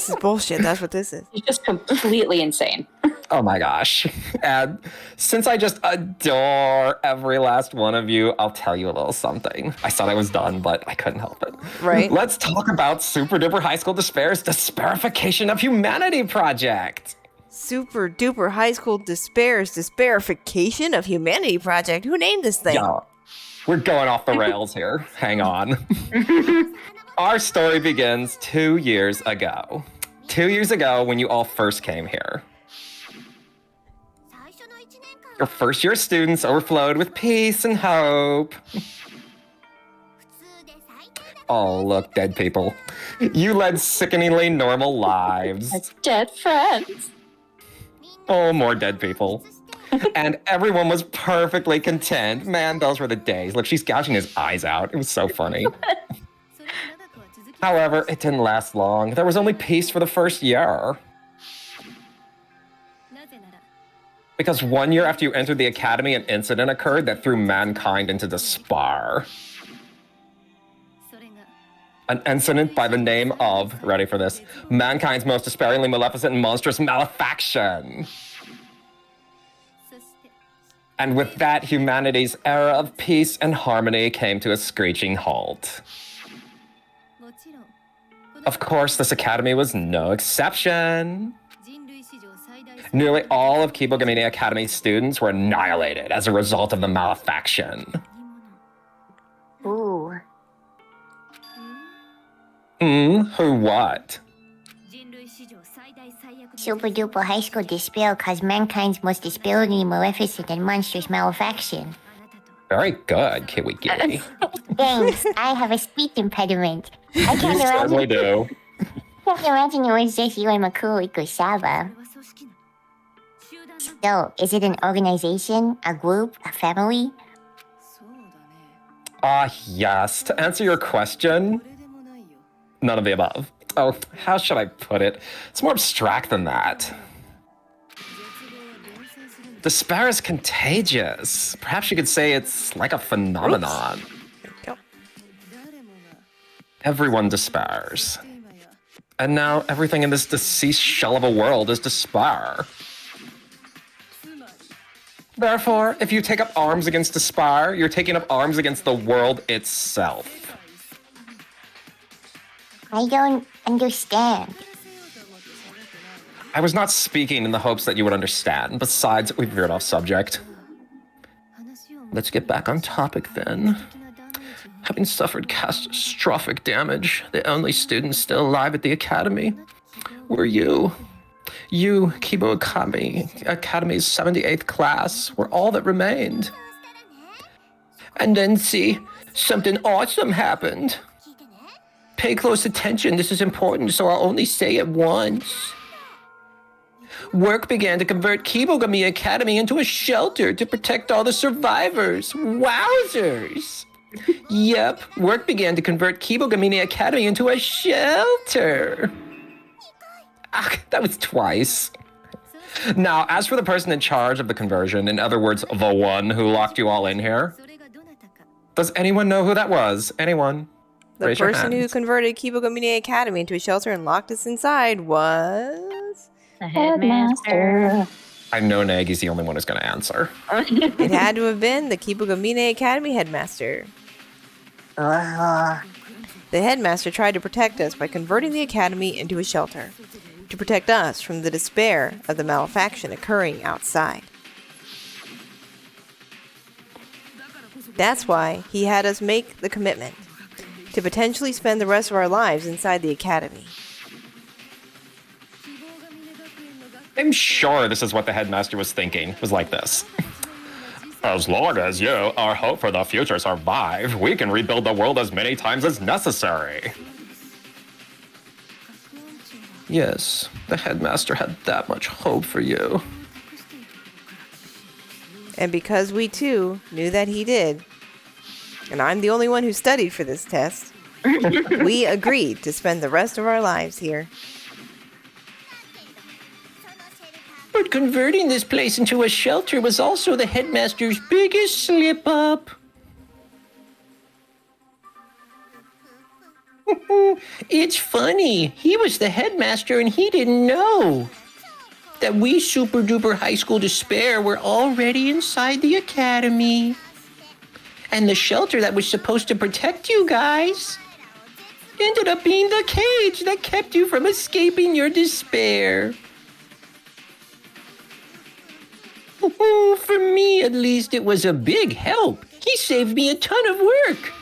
is bullshit. That's what this is. He's just completely insane. Oh my gosh. And since I just adore every last one of you, I'll tell you a little something. I said I was done, but I couldn't help it. Right? Let's talk about Super Duper High School Despair's Desparification of Humanity project. Super Duper High School Despair's Desparification of Humanity project. Who named this thing? Yeah. We're going off the rails here. Hang on. Our story begins 2 years ago. 2 years ago when you all first came here. Your first year students overflowed with peace and hope. Oh, look, dead people. You led sickeningly normal lives. As dead friends. Oh, more dead people. And everyone was perfectly content. Man, those were the days. Look, she's gouging his eyes out. It was so funny. However, it didn't last long. There was only peace for the first year. Because 1 year after you entered the academy, an incident occurred that threw mankind into despair. An incident by the name of, ready for this, mankind's most despairingly maleficent and monstrous malefaction. And with that, humanity's era of peace and harmony came to a screeching halt. Of course, this academy was no exception. Nearly all of Kibogamine Academy's students were annihilated as a result of the malefaction. Ooh. Who what? Super Duper High School Despair caused mankind's most despairingly maleficent and monstrous malefaction. Very good, Kiwi Kiwi. Thanks. I have a speech impediment. I You can't certainly imagine. do. Can't imagine it was just you and Makuri Kusaba. So, is it an organization, a group, a family? Yes. To answer your question, none of the above. Oh, how should I put it? It's more abstract than that. Despair is contagious. Perhaps you could say it's like a phenomenon. Everyone despairs. And now everything in this deceased shell of a world is despair. Therefore, if you take up arms against despair, you're taking up arms against the world itself. I don't understand. I was not speaking in the hopes that you would understand. Besides, we veered off subject. Let's get back on topic then. Having suffered catastrophic damage, the only students still alive at the academy were you. You, Kibo Academy's 78th class, were all that remained. And then see, something awesome happened. Pay close attention, this is important, so I'll only say it once. Work began to convert Kibogami Academy into a shelter to protect all the survivors. Wowzers! Yep, work began to convert Kibogami Academy into a shelter. That was twice. Now, as for the person in charge of the conversion, in other words, the one who locked you all in here, does anyone know who that was? Anyone? The Raise your person who hands. converted Kibogamine Academy into a shelter and locked us inside was... The headmaster. I know Nagy's the only one who's going to answer. It had to have been the Kibogamine Academy headmaster. The headmaster tried to protect us by converting the academy into a shelter, to protect us from the despair of the malefaction occurring outside. That's why he had us make the commitment to potentially spend the rest of our lives inside the academy. I'm sure this is what the headmaster was thinking. It was like this. As long as you, our hope for the future, survive, we can rebuild the world as many times as necessary. Yes, the headmaster had that much hope for you. And because we too knew that he did, and I'm the only one who studied for this test, we agreed to spend the rest of our lives here. But converting this place into a shelter was also the headmaster's biggest slip-up. It's funny. He was the headmaster and he didn't know that we super-duper high school despair were already inside the academy. And the shelter that was supposed to protect you guys ended up being the cage that kept you from escaping your despair. For me, at least, it was a big help. He saved me a ton of work.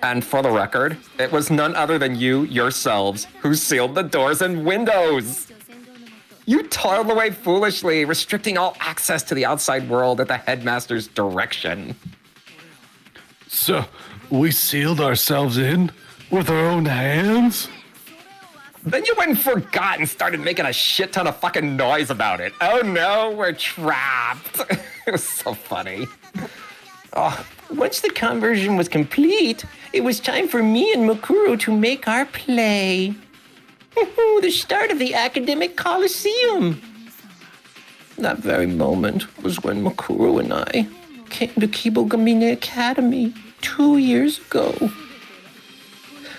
And for the record, it was none other than you, yourselves, who sealed the doors and windows. You toiled away foolishly, restricting all access to the outside world at the headmaster's direction. So, we sealed ourselves in with our own hands? Then you went and forgot and started making a shit ton of fucking noise about it. Oh no, we're trapped. It was so funny. Oh, once the conversion was complete, it was time for me and Mukuro to make our play. The start of the academic coliseum. That very moment was when Mukuro and I came to Kibogamine Academy 2 years ago.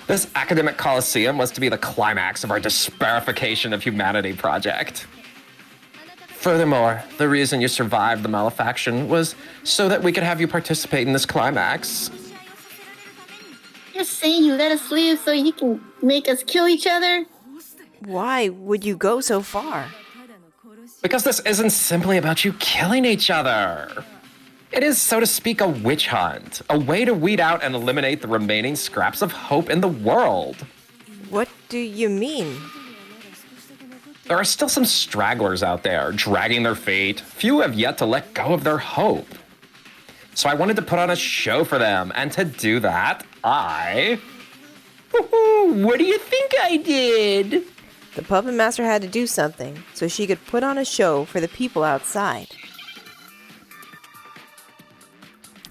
This academic coliseum was to be the climax of our desperification of humanity project. Furthermore, the reason you survived the malefaction was so that we could have you participate in this climax. You're saying you let us leave so you can make us kill each other? Why would you go so far? Because this isn't simply about you killing each other. It is, so to speak, a witch hunt, a way to weed out and eliminate the remaining scraps of hope in the world. What do you mean? There are still some stragglers out there, dragging their feet. Few have yet to let go of their hope. So I wanted to put on a show for them, and to do that, what do you think I did? The puppet master had to do something so she could put on a show for the people outside.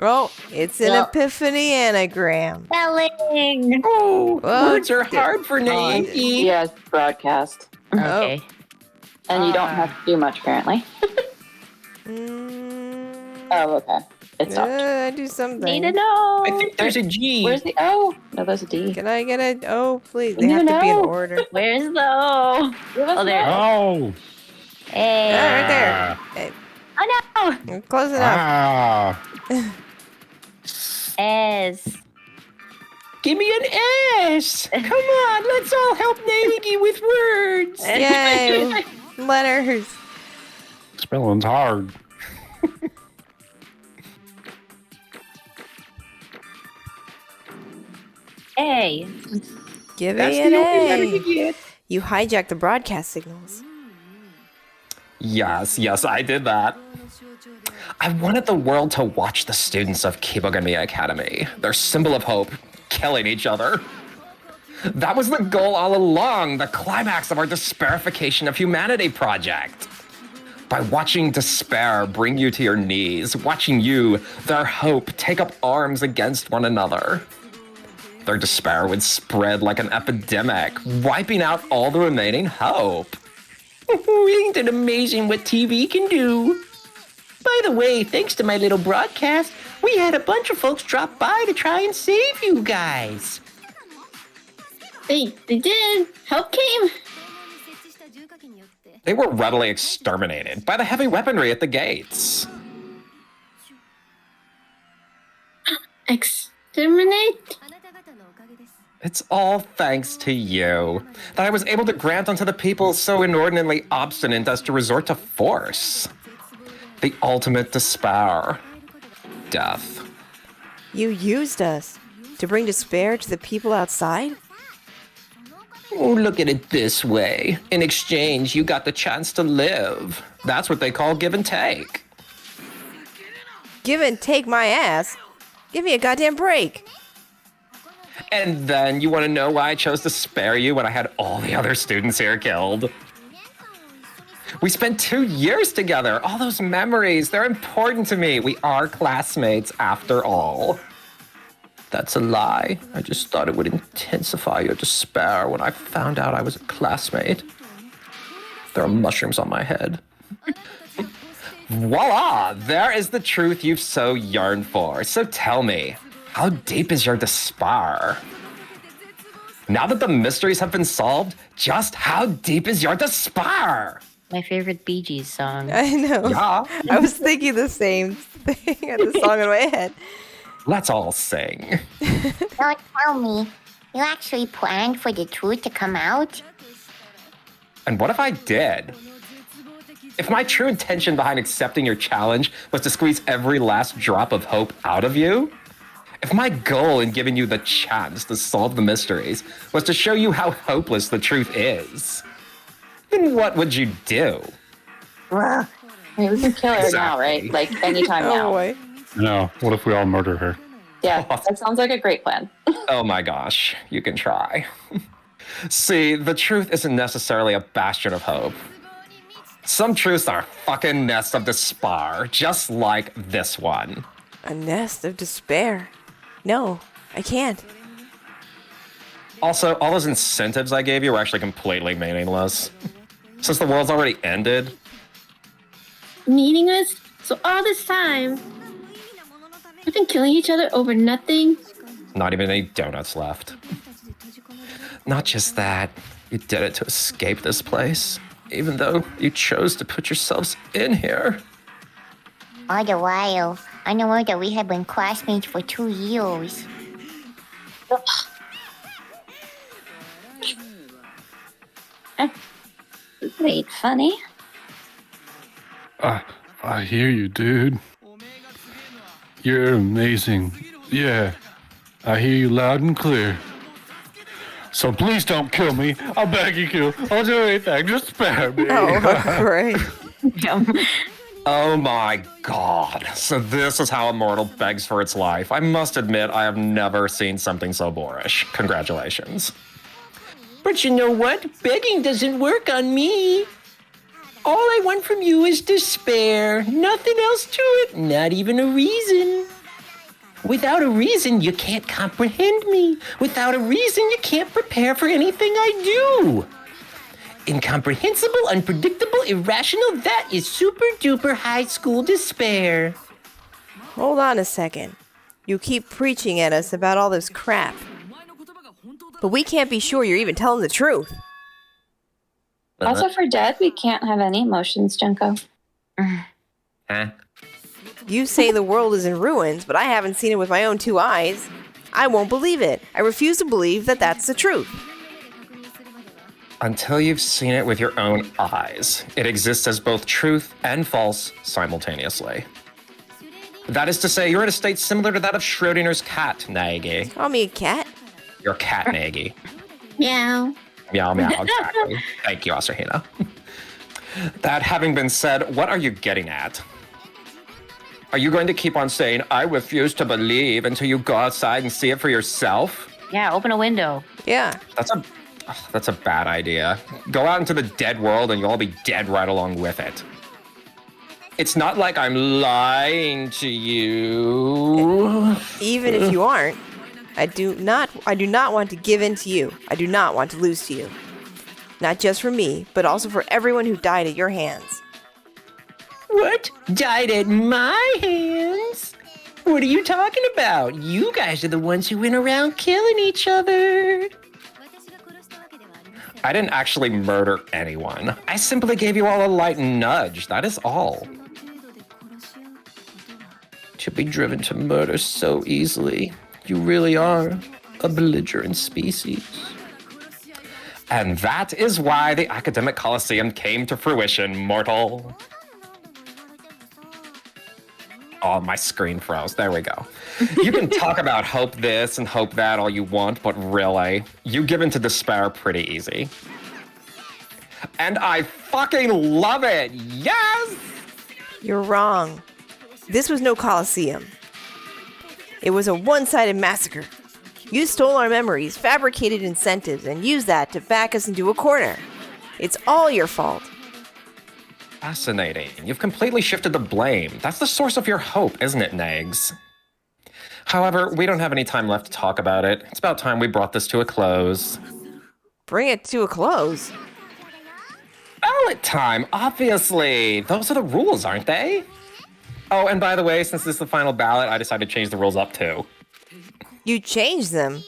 Oh, it's an epiphany anagram. Spelling. Oh, Well, words are hard for Naoki. Yes, broadcast. Okay. And you don't have to do much, apparently. Oh, okay. It stopped. I do something. Need to know. I think there's a G. Where's the O? No, there's a D. Can I get a... Oh, please. They You have to be in know. order. Where's the O? Oh, there. Oh. Hey. Right there. Hey, Oh no. close enough. Ah. S. Give me an S. Come on, let's all help Naoki with words. Yay. Letters. Spelling's hard. A. Give That's me the an only letter A. you get. You hijacked the broadcast signals. Yes, I did that. I wanted the world to watch the students of Kibogami Academy, their symbol of hope, killing each other. That was the goal all along, the climax of our desperification of humanity project. By watching despair bring you to your knees, watching you, their hope, take up arms against one another. Their despair would spread like an epidemic, wiping out all the remaining hope. Ain't it amazing what TV can do? By the way, thanks to my little broadcast, we had a bunch of folks drop by to try and save you guys. They did. Help came. They were readily exterminated by the heavy weaponry at the gates. Exterminate? It's all thanks to you that I was able to grant unto the people so inordinately obstinate as to resort to force. The ultimate despair. Death. You used us to bring despair to the people outside? Oh, look at it this way. In exchange, you got the chance to live. That's what they call give and take. Give and take my ass. Give me a goddamn break. And then you want to know why I chose to spare you when I had all the other students here killed? We spent 2 years together. All those memories, they're important to me. We are classmates after all. That's a lie. I just thought it would intensify your despair when I found out I was a classmate. There are mushrooms on my head. Voila! There is the truth you've so yearned for. So tell me, how deep is your despair? Now that the mysteries have been solved, just how deep is your despair? My favorite Bee Gees song. I know. Yeah. I was thinking the same thing. I had the song in my head. Let's all sing. Don't tell me. You actually planned for the truth to come out? And what if I did? If my true intention behind accepting your challenge was to squeeze every last drop of hope out of you? If my goal in giving you the chance to solve the mysteries was to show you how hopeless the truth is, then what would you do? Well, I mean, we can kill her now, right? Exactly. Like anytime Oh, now. boy. No, what if we all murder her? Yeah, that sounds like a great plan. Oh my gosh, you can try. See, the truth isn't necessarily a bastion of hope. Some truths are fucking nests of despair, just like this one. A nest of despair. No, I can't. Also, all those incentives I gave you were actually completely meaningless. Since the world's already ended, Meaningless? So all this time, we've been killing each other over nothing? not even any donuts left. Not just that, you did it to escape this place, even though you chose to put yourselves in here. all the while, I know that we have been classmates for 2 years. Wait, funny? I hear you, dude. You're amazing. Yeah, I hear you loud and clear. So please don't kill me. I'll beg you, I'll do anything. Just spare me. Oh, great. Oh my god. So this is how a mortal begs for its life. I must admit, I have never seen something so boorish. Congratulations. But you know what? Begging doesn't work on me. All I want from you is despair. Nothing else to it. Not even a reason. Without a reason, you can't comprehend me. Without a reason, you can't prepare for anything I do. Incomprehensible, unpredictable, irrational, that is super duper high school despair. Hold on a second. You keep preaching at us about all this crap. But we can't be sure you're even telling the truth. Also, for dead, we can't have any emotions, Junko. Huh? You say the world is in ruins, but I haven't seen it with my own 2 eyes. I won't believe it. I refuse to believe that that's the truth. Until you've seen it with your own eyes, it exists as both truth and false simultaneously. That is to say, you're in a state similar to that of Schrodinger's cat, Nagy. Call me a cat. Your cat, Nagy. Meow. Meow, meow, exactly. Thank you, Asahina. That having been said, what are you getting at? Are you going to keep on saying, I refuse to believe until you go outside and see it for yourself? Yeah, open a window. Yeah. That's a bad idea. Go out into the dead world and you'll all be dead right along with it. It's not like I'm lying to you. Even if you aren't, I do not want to give in to you. I do not want to lose to you. Not just for me, but also for everyone who died at your hands. What? Died at my hands? What are you talking about? You guys are the ones who went around killing each other. I didn't actually murder anyone. I simply gave you all a light nudge. That is all. To be driven to murder so easily, you really are a belligerent species. And that is why the academic coliseum came to fruition, mortal. Oh, my screen froze. There we go. You can talk about hope this and hope that all you want, but really, you give in to despair pretty easy. And I fucking love it! Yes! You're wrong. This was no Colosseum. It was a one-sided massacre. You stole our memories, fabricated incentives, and used that to back us into a corner. It's all your fault. Fascinating. You've completely shifted the blame. That's the source of your hope, isn't it, Nags? However, we don't have any time left to talk about it. It's about time we brought this to a close. Bring it to a close. Ballot time, obviously. Those are the rules, aren't they? Oh, and by the way, since this is the final ballot, I decided to change the rules up too. You changed them.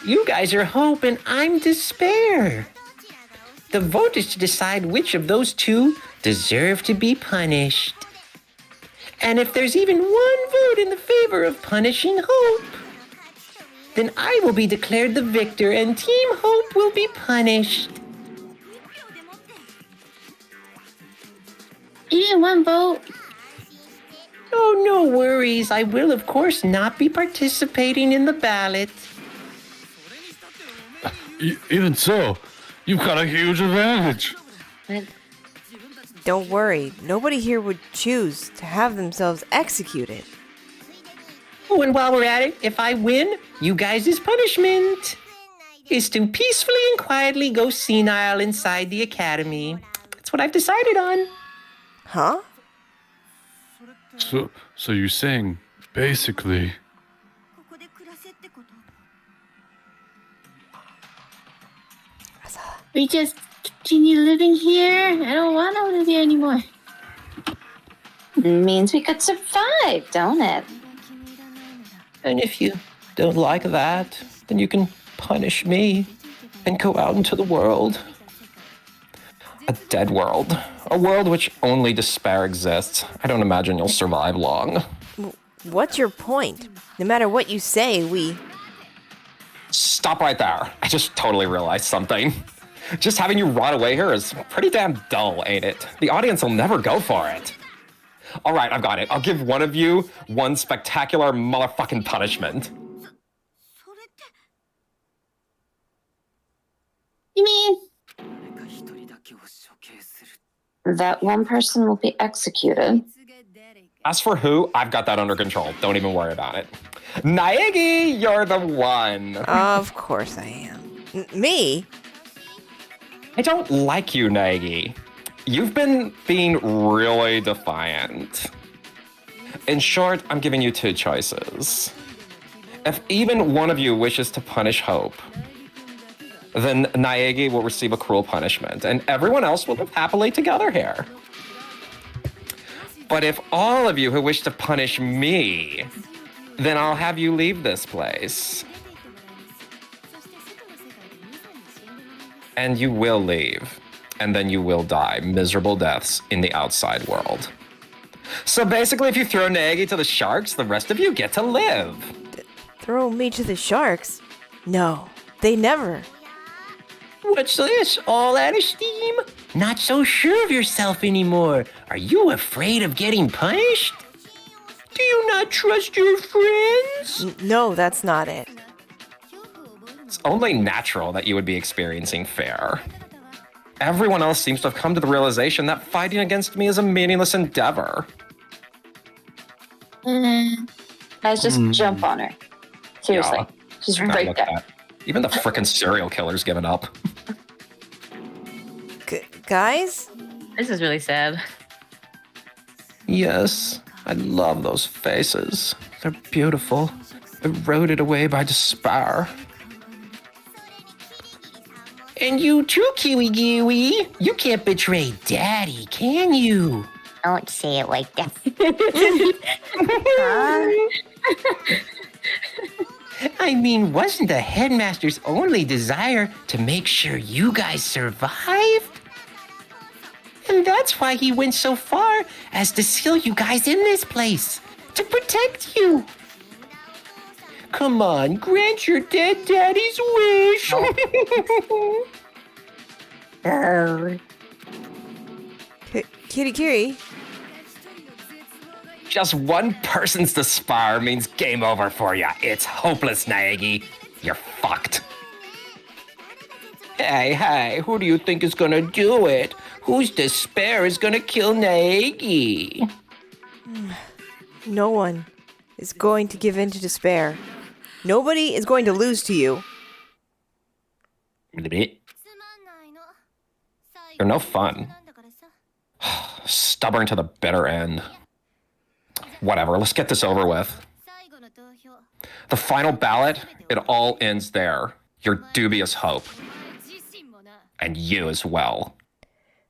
You guys are hope and I'm despair. The vote is to decide which of those two deserve to be punished. And if there's even one vote in the favor of punishing Hope, then I will be declared the victor and Team Hope will be punished. Even one vote. Oh, no worries. I will, of course, not be participating in the ballot. Even so, you've got a huge advantage. Don't worry. Nobody here would choose to have themselves executed. Oh, and while we're at it, if I win, you guys' punishment is to peacefully and quietly go senile inside the academy. That's what I've decided on. Huh? So you're saying, basically, We just continue living here. I don't want to live here anymore. Means we could survive, don't it? And if you don't like that, then you can punish me and go out into the world. A dead world. A world which only despair exists. I don't imagine you'll survive long. What's your point? No matter what you say, we... Stop right there. I just totally realized something. Just having you rot away here is pretty damn dull, ain't it? The audience will never go for it. All right, I've got it. I'll give one of you one spectacular motherfucking punishment. You mean? That one person will be executed. As for who, I've got that under control. Don't even worry about it. Naegi, you're the one. Of course I am. Me? I don't like you, Naegi. You've been being really defiant. In short, I'm giving you two choices. If even one of you wishes to punish Hope, then Naegi will receive a cruel punishment, and everyone else will live happily together here. But if all of you who wish to punish me, then I'll have you leave this place. And you will leave, and then you will die miserable deaths in the outside world. So basically, if you throw Naegi to the sharks, the rest of you get to live. Throw me to the sharks? No, they never. What's this? All out of steam? Not so sure of yourself anymore. Are you afraid of getting punished? Do you not trust your friends? No, that's not it. It's only natural that you would be experiencing fear. Everyone else seems to have come to the realization that fighting against me is a meaningless endeavor. Guys, just jump on her. Seriously. Yeah. She's God, right look there. at that. Even the frickin' serial killer's given up. Guys? This is really sad. Yes, I love those faces. They're beautiful, eroded away by despair. And you too, Kiwi Giwi. You can't betray Daddy, can you? Don't say it like that. I mean, wasn't the headmaster's only desire to make sure you guys survived? And that's why he went so far as to seal you guys in this place, to protect you. Come on, grant your dead daddy's wish. Oh. Kiri Kiri? Just one person's despair means game over for you. It's hopeless, Naegi. You're fucked. Hey, who do you think is gonna do it? Whose despair is gonna kill Naegi? No one is going to give in to despair. Nobody is going to lose to you. You're no fun. Stubborn to the bitter end. Whatever, let's get this over with. The final ballot, it all ends there. Your dubious hope. And you as well.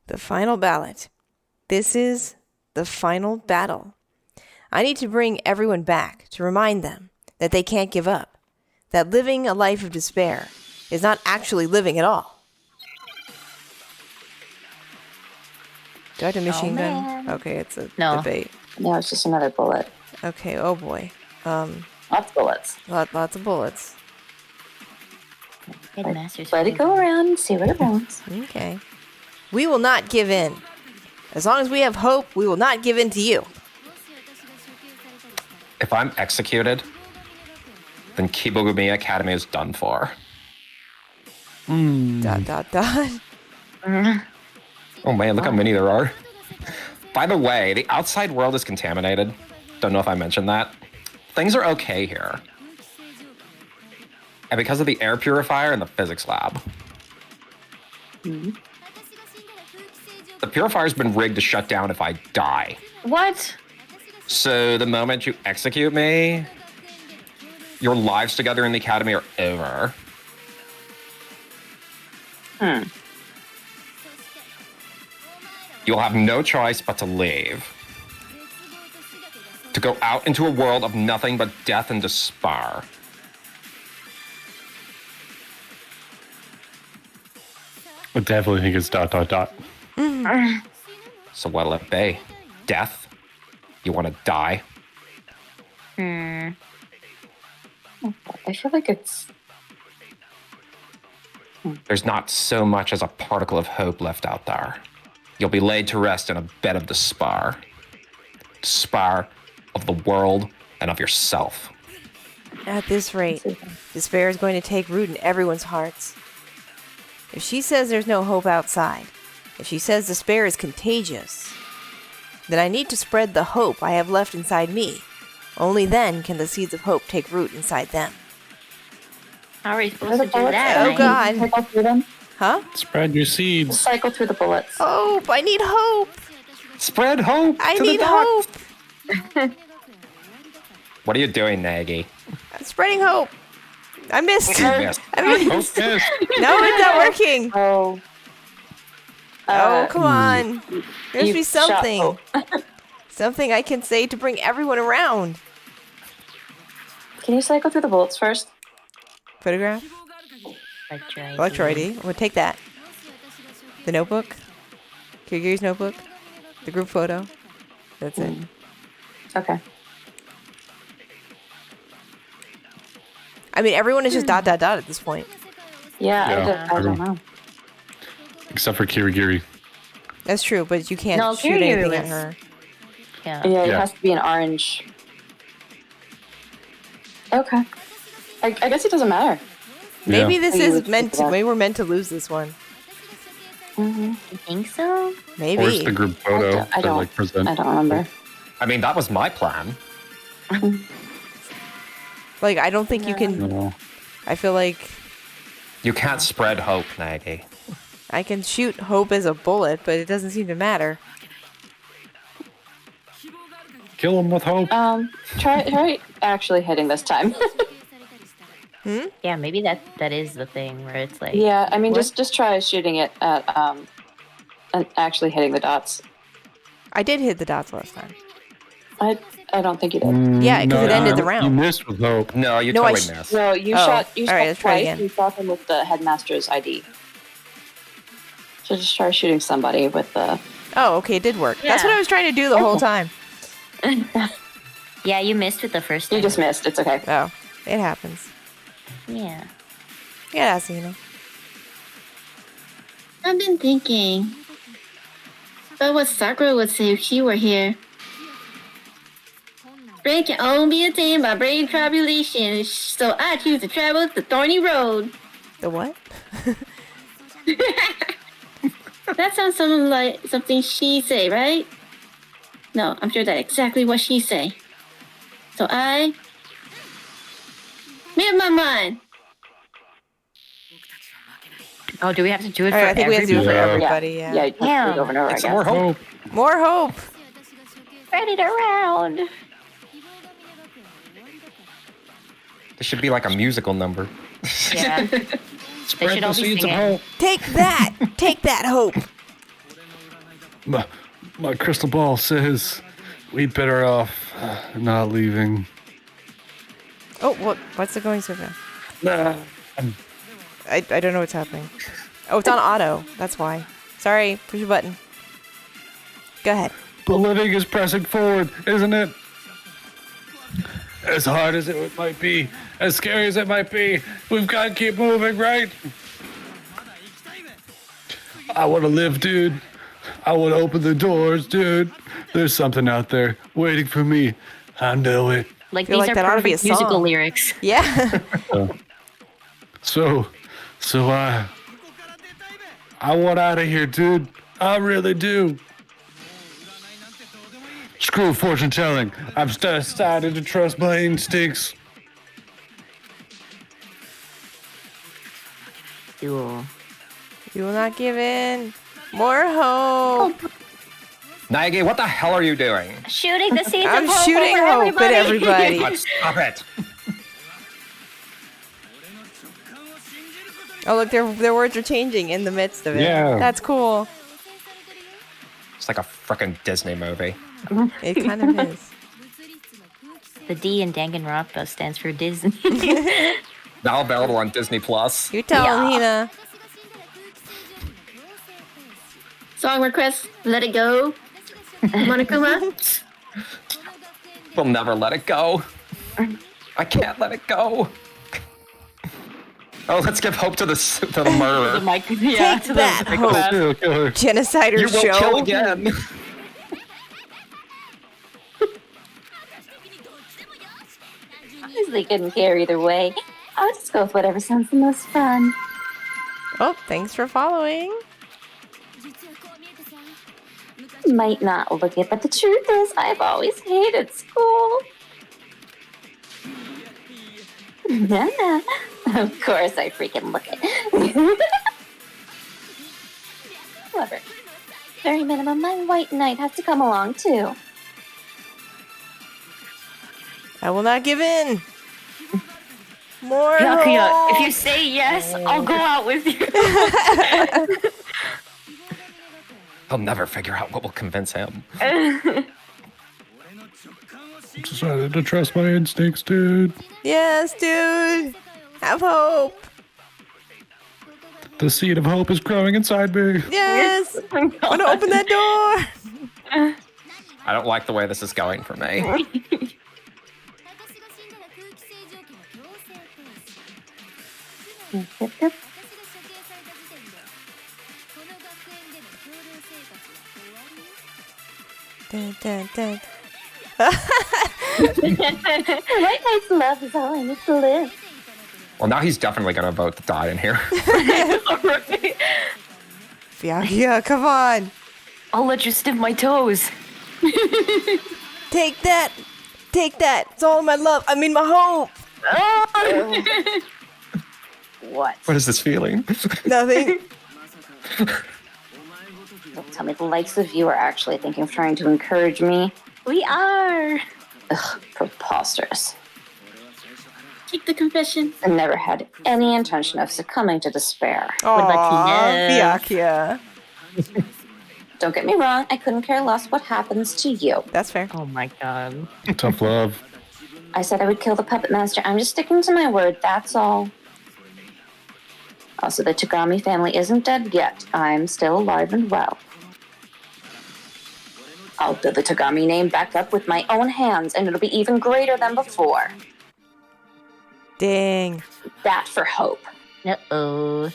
The final ballot. This is the final battle. I need to bring everyone back to remind them that they can't give up. That living a life of despair is not actually living at all. Do I have a machine gun? man. Okay, it's a No. debate. No, it's just another bullet. Okay, oh boy. Lots of bullets. Lots of bullets. Headmaster's Let it go favorite. around and see what it wants. Okay. We will not give in. As long as we have hope, we will not give in to you. If I'm executed, then Kibogumi Academy is done for. Dot, dot, dot. Oh man, look how many there are. By the way, the outside world is contaminated. Don't know if I mentioned that. Things are okay here. And because of the air purifier and the physics lab. The purifier's been rigged to shut down if I die. What? So the moment you execute me, your lives together in the academy are over. You'll have no choice but to leave. To go out into a world of nothing but death and despair. I definitely think it's ... So what'll it be? Death? You want to die? I feel like it's... There's not so much as a particle of hope left out there. You'll be laid to rest in a bed of despair. Despair of the world and of yourself. At this rate, despair is going to take root in everyone's hearts. If she says there's no hope outside, if she says despair is contagious, then I need to spread the hope I have left inside me. Only then can the seeds of hope take root inside them. How are we supposed to do that? Oh, Ryan? God. Cycle through them. Huh? Spread your seeds. Cycle through the bullets. Hope! I need hope! Spread hope I to need the hope! dots. What are you doing, Nagi? I'm spreading hope! I missed! You missed. I missed! Yes. No, it's not working! Oh. Oh, come on! There must be you shot something. hope. Something I can say to bring everyone around. Can you cycle through the bullets first? Photograph? Electro Electro ID. We'll take that. The notebook? Kirigiri's notebook? The group photo? That's it. Okay. I mean, everyone is just ... at this point. Yeah, I don't know. Except for Kirigiri. That's true, but you can't No, shoot Kirigiri anything at was- her. Yeah. Yeah, it Yeah. has to be an orange. Okay. I guess it doesn't matter. Maybe Yeah. this You is would meant think to, that. maybe we're meant to lose this one. You think so? Maybe. Where's the group photo I to don't- like present? I don't remember. I mean, that was my plan. Like, I don't think you can, No. I feel like You can't spread hope, Nagi. I can shoot hope as a bullet, but it doesn't seem to matter. Kill him with hope. Try actually hitting this time. Yeah, maybe that is the thing where it's like. Yeah, I mean, What? just try shooting it at and actually hitting the dots. I did hit the dots last time. I don't think you did. Yeah, 'cause it ended the You round. missed with hope. No, you No, I totally missed. No, you Oh, shot. You all shot right, let's try twice. again. You shot him with the headmaster's ID. So just try shooting somebody with the. Oh, okay, it did work. That's Yeah. what I was trying to do the whole time. Yeah, you missed with the first You time. just missed. It's okay. Oh, it happens. Yeah. Yeah, Asina. I've been thinking about what Sakura would say if she were here. Brain can only be attained by brain tribulation, so I choose to travel the thorny road. The what? That sounds something like something she say, right? No, I'm sure that's exactly what she say. So I made up my mind. Oh, do we have to do it All for right, I think we have to do it for everybody? everybody. Yeah, Yeah. you have to do it over and over, I Get some guess. more hope. More hope. Spread it around. This should be like a musical number. Yeah. Spread should the all be seeds of singing. hope. Take that. Take that hope. My crystal ball says we'd better off not leaving. Oh, what? What's it going so fast? Nah. I don't know what's happening. Oh, it's on auto. That's why. Sorry. Push your button. Go ahead. But living is pressing forward, isn't it? As hard as it might be, as scary as it might be, we've got to keep moving, right? I want to live, dude. I want to open the doors, dude. There's something out there waiting for me. I know it. Like Feel these like are that ought to be a perfect musical song. lyrics. Yeah. So I want out of here, dude. I really do. Screw fortune telling. I've decided to trust my instincts. Cool. You will not give in. More hope. Naegi, what the hell are you doing? Shooting the seeds I'm of hope shooting over hope at everybody. God, stop it. Oh, look, their words are changing in the midst of it. Yeah. That's cool. It's like a freaking Disney movie. It kind of is. The D in Danganronpa stands for Disney. Now available on Disney Plus. You tell him, Hina. Song request, Let It Go. Monokuma. We'll never let it go. I can't let it go. Oh, let's give hope to the murderer. Take that, hope. Serial killer. Genocider You will show. kill again. Honestly, couldn't care either way. I'll just go with whatever sounds the most fun. Oh, thanks for following. Might not look it, but the truth is, I've always hated school. Nah. Of course, I freaking look it. However, very minimum, my white knight has to come along too. I will not give in. More Byakuya, hope. if you say yes, I'll go out with you. He'll never figure out what will convince him. Decided to trust my instincts, dude. Yes, dude. Have hope. The seed of hope is growing inside me. Yes. I'm gonna open that door. I don't like the way this is going for me. Dun, dun, dun. White knight's love is all I need to live. Well, now he's definitely gonna vote to die in here. Yeah, come on. I'll let you sniff my toes. Take that. Take that. It's all my love. I mean, my hope. What? What is this feeling? Nothing. Don't tell me the likes of you are actually thinking of trying to encourage me. We are. Ugh, preposterous. Keep the confession. I never had any intention of succumbing to despair. Aw, Lucky Byakuya. Don't get me wrong, I couldn't care less what happens to you. That's fair. Oh my god. Tough love. I said I would kill the puppet master. I'm just sticking to my word, that's all. Also, the Tagami family isn't dead yet. I'm still alive and well. I'll build the Tagami name back up with my own hands, and it'll be even greater than before. Dang. That for hope. Uh-oh.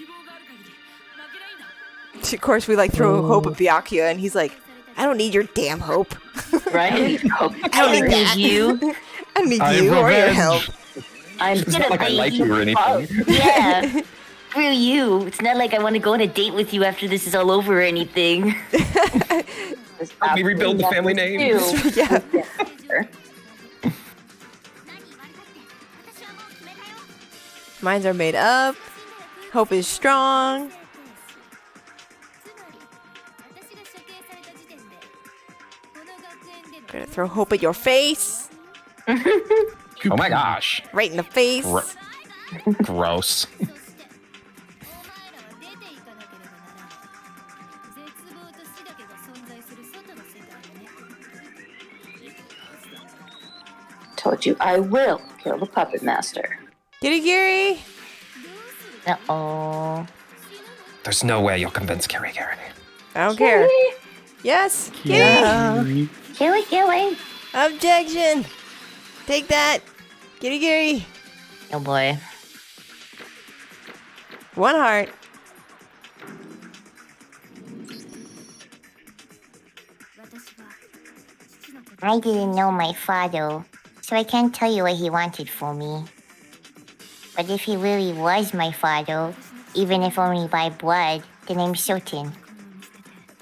Of course, we like throw hope at Byakuya, and he's like, I don't need your damn hope. Right? I I need need that. you. I need I you or your help. I'm It's not like I like you or anything. Yeah. Screw you. It's not like I want to go on a date with you after this is all over or anything. Help me rebuild the family name. Yeah. Minds are made up. Hope is strong. Gonna throw hope at your face. Oh my gosh. Right in the face. Gross. Told you I will kill the puppet master. Kirigiri. Uh-oh. There's no way you'll convince Kiri. I don't care. Yes. Kiri. Kiwi. Objection. Take that. Kirigiri. Oh boy. One heart. I didn't know my father, so I can't tell you what he wanted for me. But if he really was my father, even if only by blood, then I'm certain.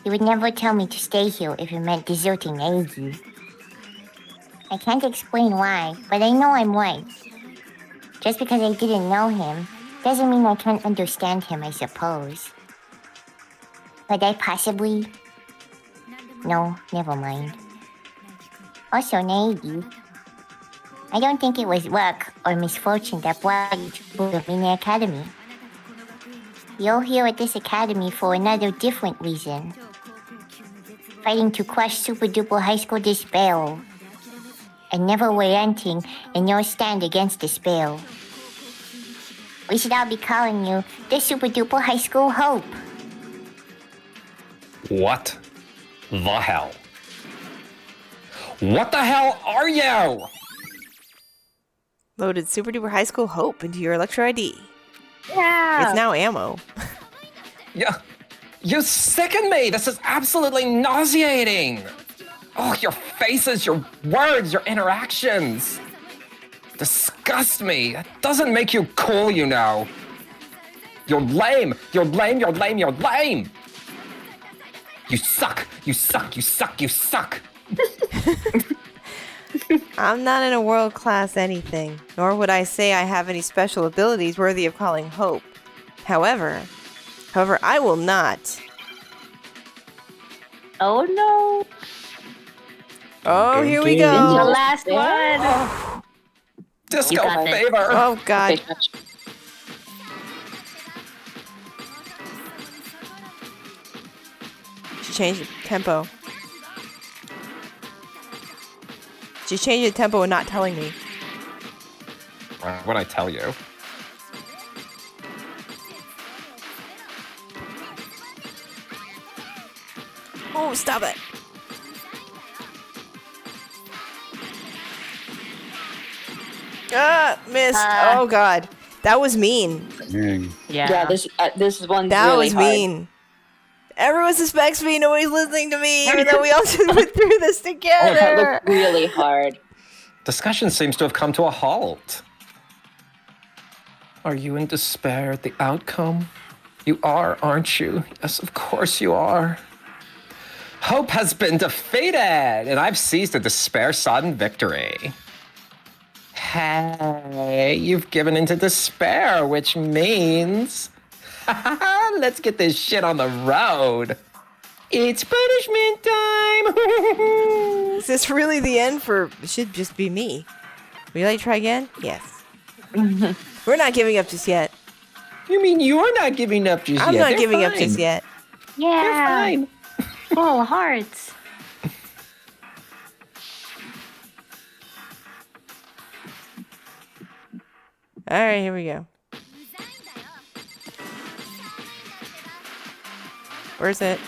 He would never tell me to stay here if it meant deserting Eiji. I can't explain why, but I know I'm right. Just because I didn't know him, doesn't mean I can't understand him, I suppose. Could I possibly? No, never mind. Also, Neidi, I don't think it was luck or misfortune that brought you to Bugami Academy. You're here at this academy for another different reason. Fighting to crush Super Duper High School despair. And never relenting in your stand against despair. We should all be calling you the Super Duper High School Hope. What the hell? What the hell are you? Loaded Super Duper High School Hope into your Electro ID. Yeah. It's now ammo. Yeah. You sicken me. This is absolutely nauseating. Oh, your faces, your words, your interactions. Disgust me. That doesn't make you cool, you know. You're lame. You're lame. You're lame. You're lame. You suck. You suck. You suck. You suck. I'm not in a world-class anything, nor would I say I have any special abilities worthy of calling hope. However, I will not. Oh no. Oh, here we The go. last one. Disco got this. favor. Oh, God. She changed the tempo. She changed the tempo and not telling me. What'd I tell you? Oh, stop it. Ah, missed. Oh, God. That was mean. Dang. Yeah, this is one That really was hard. mean. Everyone suspects me. Nobody's listening to me, even though we all just went through this That together. looked really hard. Discussion seems to have come to a halt. Are you in despair at the outcome? You are, aren't you? Yes, of course you are. Hope has been defeated, and I've seized a despair-sodden victory. Hey, you've given into despair, which means... let's get this shit on the road. It's punishment time! Is this really the end for... It should just be me. Will you like to try again? Yes. We're not giving up just yet. You mean you're not giving up just I'm yet? not They're giving up fine. just yet. They're Yeah. fine. Full hearts. All right, here we go. Where's it?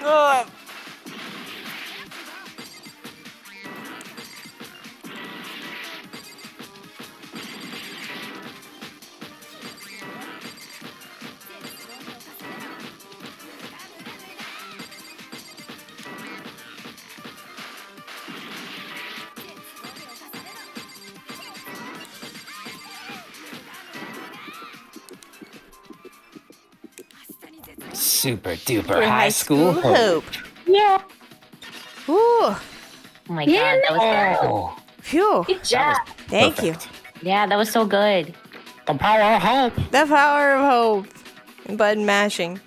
Ugh. Super duper high school hope. Yeah. Ooh. Oh my god, that was Oh, Phew. Good job. Thank perfect. yeah, that was so good. The power of hope. you. The power of hope. Button mashing.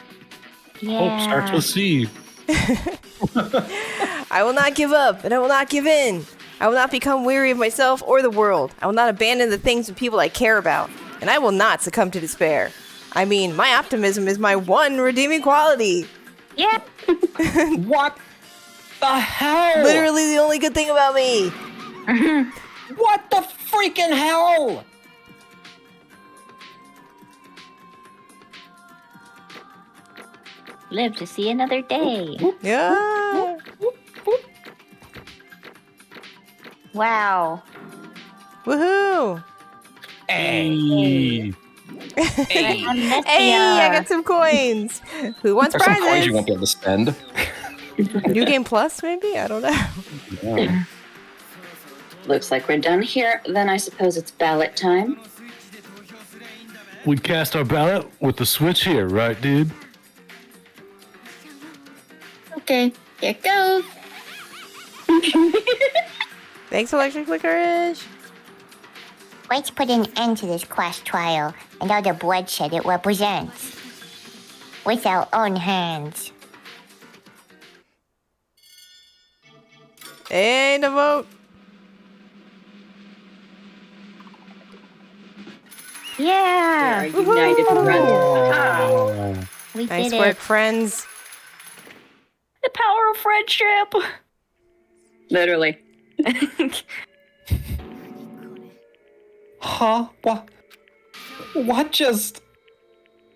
Hope starts Yeah. with C. I will not give up, and I will not give in. I will not become weary of myself or the world. I will not abandon the things and people I care about, and I will not succumb to despair. I mean, my optimism is my one redeeming quality. Yeah. What the hell? Literally the only good thing about me. What the freaking hell? Live to see another day. Yeah. Wow. Woohoo. Hey. Hey. Hey, I got some coins. Who wants There's some coins you prizes? won't be able to spend. New Game Plus, maybe? I don't know. Yeah. Looks like we're done here. Then I suppose it's ballot time. We cast our ballot with the switch here, right, dude? Okay, here it goes. Thanks, Electric Licorice. Let's put an end to this class trial and all the bloodshed it represents. With our own hands. And a vote. Yeah. Our united front. Oh. We Nice did work, it. friends. The power of friendship. Literally. Huh? What just...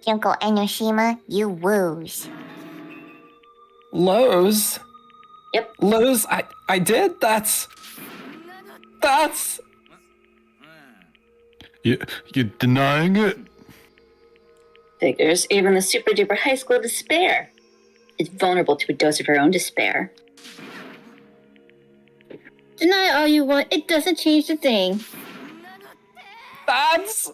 Junko Enoshima, you lose. Lowe's? Yep. Lowe's? I did? That's... You denying it? Figures. Even the super duper high school despair is vulnerable to a dose of her own despair. Deny all you want. It doesn't change the thing. That's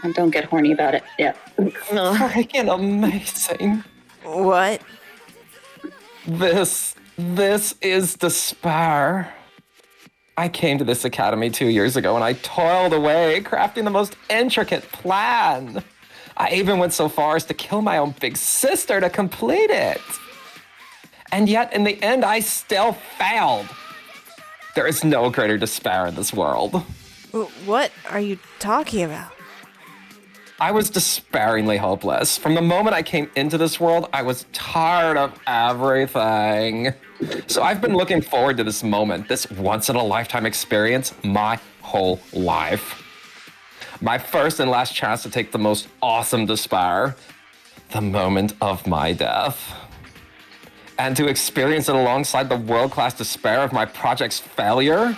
And don't get horny about it. Yep. freaking amazing. What? This is despair. I came to this academy 2 years ago and I toiled away, crafting the most intricate plan. I even went so far as to kill my own big sister to complete it. And yet, in the end, I still failed. There is no greater despair in this world. What are you talking about? I was despairingly hopeless. From the moment I came into this world, I was tired of everything. So I've been looking forward to this moment, this once-in-a-lifetime experience, my whole life. My first and last chance to take the most awesome despair, the moment of my death. And to experience it alongside the world-class despair of my project's failure.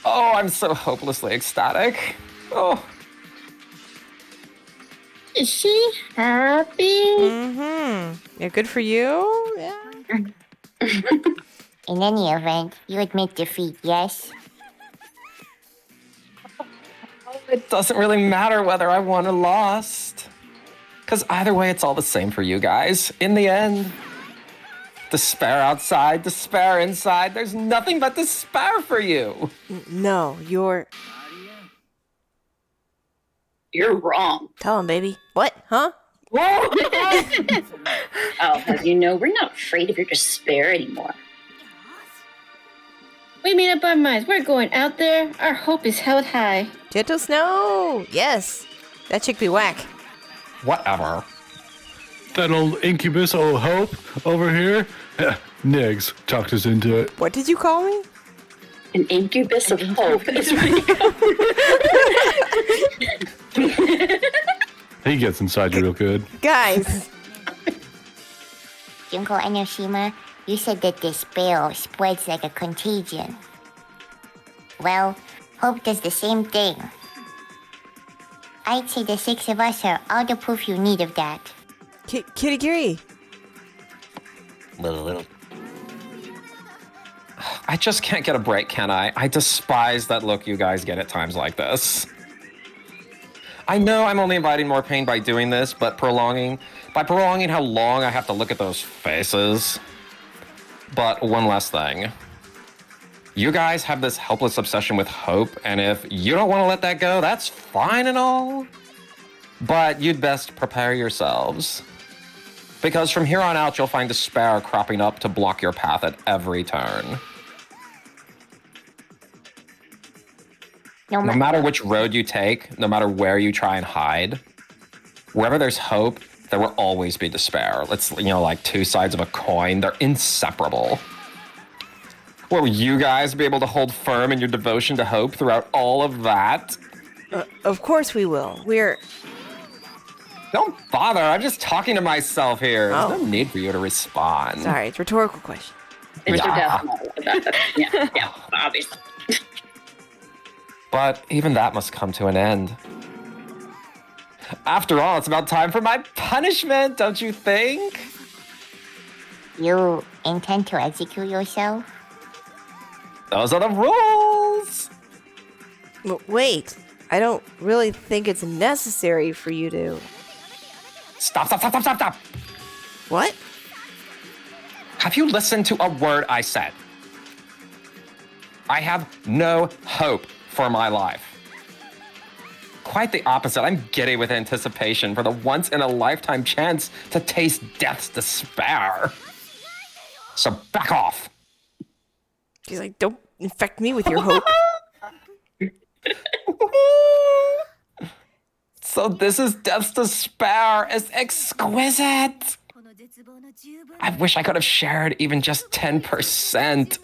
Oh, I'm so hopelessly ecstatic. Oh. Is she happy? Mm-hmm. Yeah, good for you. Yeah. In any event, you admit defeat, yes? It doesn't really matter whether I won or lost. Because either way, it's all the same for you guys. In the end, despair outside, despair inside. There's nothing but despair for you. No, you're... You're wrong. Tell him, baby. What? Huh? I'll have you know, we're not afraid of your despair anymore. We made up our minds. We're going out there. Our hope is held high. Gentle Snow. Yes. That chick be whack. Whatever. That old incubus, old hope over here. Niggs talked us into it. What did you call me? An incubus of hope is what you He gets inside you real good. Guys. Junko Enoshima, you said that despair spreads like a contagion. Well, hope does the same thing. I'd say the 6 of us are all the proof you need of that. Kirigiri. I just can't get a break, can I? I despise that look you guys get at times like this. I know I'm only inviting more pain by doing this, but prolonging how long I have to look at those faces. But one last thing. You guys have this helpless obsession with hope, and if you don't want to let that go, that's fine and all. But you'd best prepare yourselves. Because from here on out, you'll find despair cropping up to block your path at every turn. No No matter which road you take, no matter where you try and hide, wherever there's hope, there will always be despair. It's, like two sides of a coin. They're inseparable. Will you guys be able to hold firm in your devotion to hope throughout all of that? Of course we will. Don't bother. I'm just talking to myself here. There's no need for you to respond. Sorry, it's a rhetorical question. It's Yeah. definitely yeah, obviously. But even that must come to an end. After all, it's about time for my punishment, don't you think? You intend to execute yourself? Those are the rules. Wait, I don't really think it's necessary for you to... Stop. What? Have you listened to a word I said? I have no hope for my life. Quite the opposite. I'm giddy with anticipation for the once-in-a-lifetime chance to taste death's despair. So back off. She's like, don't infect me with your hope. So this is death's despair. It's exquisite. I wish I could have shared even just 10%.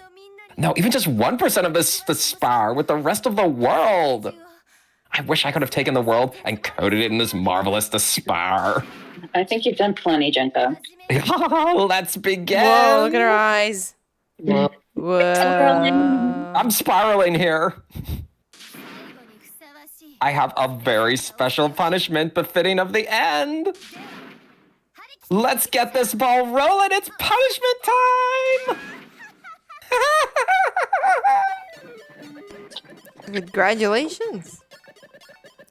No, even just 1% of this despair with the rest of the world. I wish I could have taken the world and coated it in this marvelous despair. I think you've done plenty, Junko. Let's begin. Whoa, look at her eyes. Whoa. Whoa. I'm spiraling here. I have a very special punishment befitting of the end. Let's get this ball rolling. It's punishment time. Congratulations.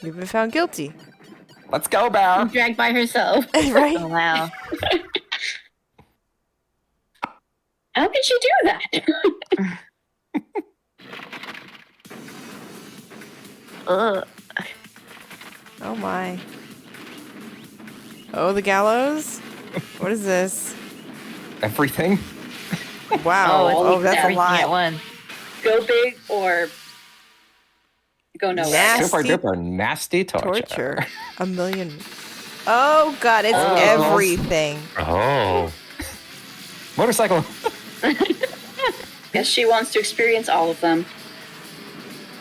You've been found guilty. Let's go, Bear. Dragged by herself. Right? Oh, wow. How could she do that? Ugh. Oh my. Oh, the gallows? What is this? Everything. Wow. Oh, that's a Everything at lot. once. Go big or go nowhere. Nasty Super duper nasty torture. A million. Oh, God. It's Oh. everything. Oh. Motorcycle. Guess she wants to experience all of them.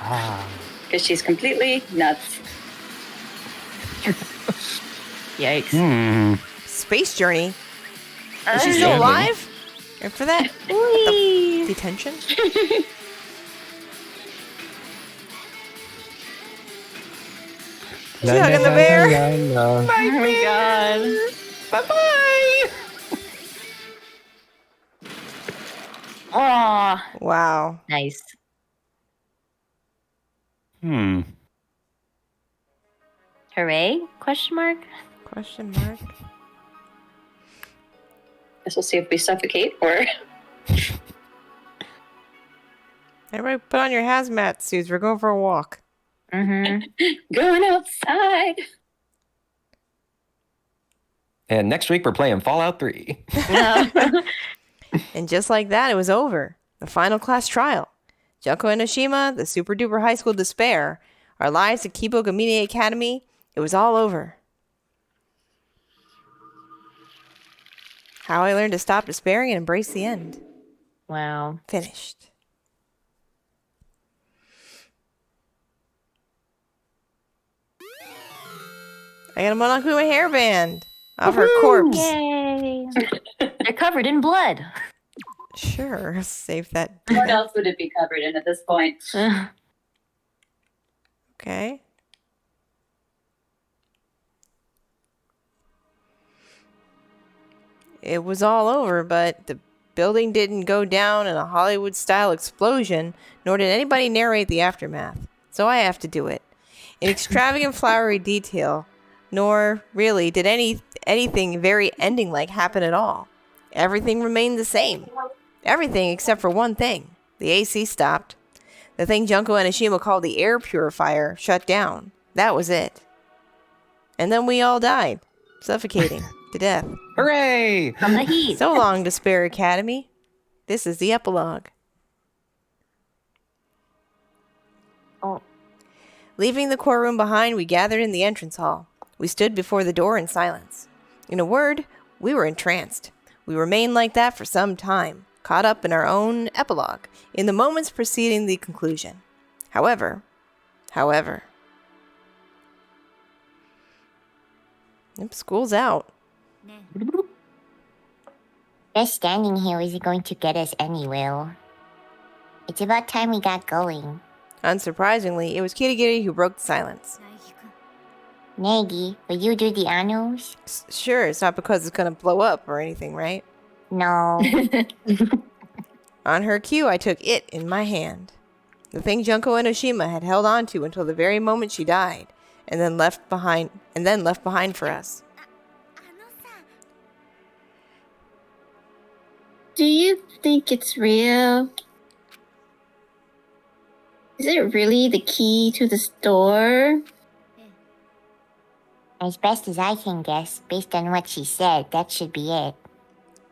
Ah. Because she's completely nuts. Yikes. Space journey. Is she Uh, still yeah. alive? After that? The detention? She's hugging the bear. Oh my god. Bye-bye. Aw. Wow. Nice. Hooray? Question mark? Question mark. Guess we'll see if we suffocate or Everybody put on your hazmat suits. We're going for a walk. Mm-hmm. going outside. And next week we're playing Fallout 3. And just like that, it was over. The final class trial. Junko Enoshima, the super duper high school despair, our lives at Kiboga Media Academy, it was all over. How I learned to stop despairing and embrace the end. Wow. Finished. I got a Monokuma hairband off her corpse. Yay. They're covered in blood. Sure, save that. What else would it be covered in at this point? Okay. It was all over, but the building didn't go down in a Hollywood-style explosion, nor did anybody narrate the aftermath. So I have to do it. In extravagant flowery detail, nor really did anything very ending-like happen at all. Everything remained the same. Everything except for one thing. The AC stopped. The thing Junko Enoshima called the air purifier shut down. That was it. And then we all died, suffocating to death. Hooray! From the heat. So long, Despair Academy. This is the epilogue. Oh, Leaving the courtroom behind, we gathered in the entrance hall. We stood before the door in silence. In a word, we were entranced. We remained like that for some time, caught up in our own epilogue, in the moments preceding the conclusion. However, Yep, school's out. just standing here isn't going to get us anywhere. It's about time we got going. Unsurprisingly, it was Kirigiri who broke the silence. Nagi, will you do the honors? Sure, it's not because it's gonna blow up or anything, right? No. On her cue, I took it in my hand. The thing Junko Enoshima had held on to until the very moment she died, and then left behind for us. Do you think it's real? Is it really the key to the store? As best as I can guess, based on what she said, that should be it.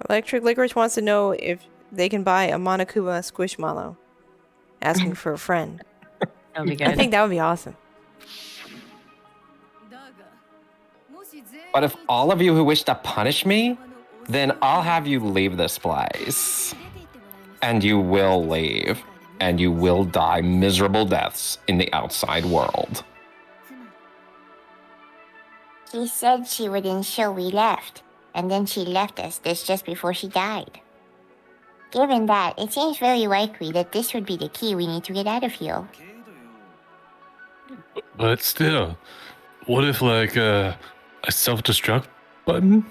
Electric Licorice wants to know if they can buy a Monokuma Squishmallow. Asking for a friend. That'll be good. I think that would be awesome. But if all of you who wish to punish me, then I'll have you leave this place. And you will leave. And you will die miserable deaths in the outside world. She said she would ensure we left, and then she left us just before she died. Given that, it seems very likely that this would be the key we need to get out of here. But still, what if like a self-destruct button?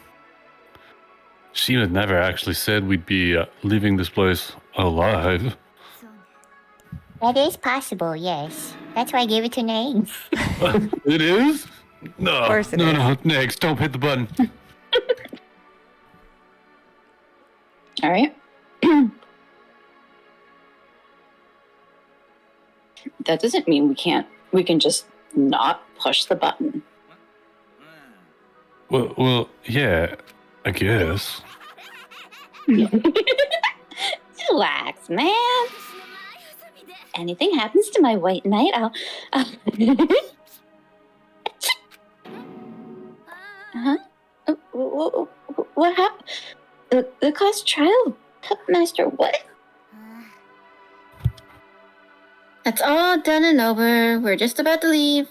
She had never actually said we'd be leaving this place alive. That is possible, yes. That's why I gave it to Nate. It is? No, Of course it is. no, next, don't hit the button. All right. That doesn't mean we can just not push the button. Well, yeah, I guess. Relax, man. Anything happens to my white knight, I'll huh? What happened? The class trial, Master. What? That's all done and over. We're just about to leave.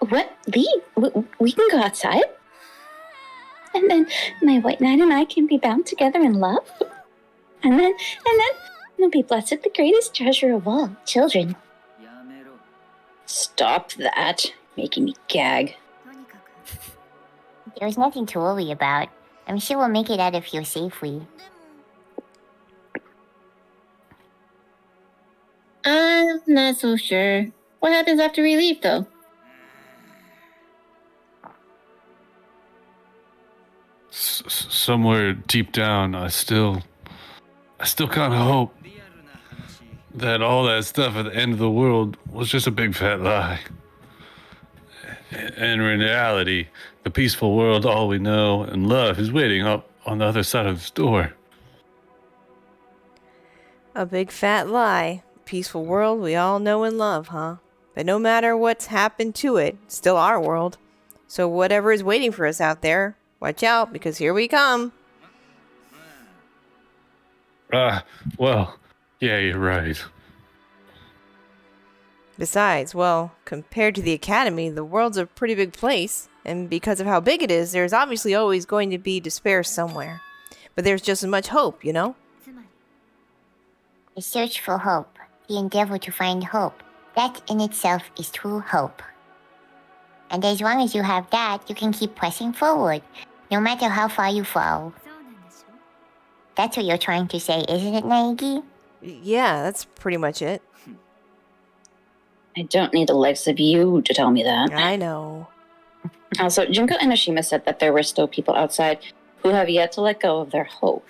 What? Leave? We can go outside, and then my white knight and I can be bound together in love, and then we'll be blessed with the greatest treasure of all, children. Stop that, making me gag. There's nothing to worry about. I'm sure we'll make it out of here safely. I'm not so sure. What happens after we leave, though? Somewhere deep down, I still kind of hope that all that stuff at the end of the world was just a big fat lie. In reality, the peaceful world, all we know and love, is waiting up on the other side of the door. A big fat lie. Peaceful world we all know and love, huh? But no matter what's happened to it, it's still our world. So whatever is waiting for us out there, watch out, because here we come. Well, yeah, you're right. Besides, well, compared to the academy, the world's a pretty big place. And because of how big it is, there's obviously always going to be despair somewhere. but there's just as much hope, you know? The search for hope, the endeavor to find hope, that in itself is true hope. And as long as you have that, you can keep pressing forward, no matter how far you fall. That's what you're trying to say, isn't it, Naegi? Yeah, that's pretty much it. I don't need the likes of you to tell me that. I know. Also, Junko Enoshima said that there were still people outside who have yet to let go of their hope.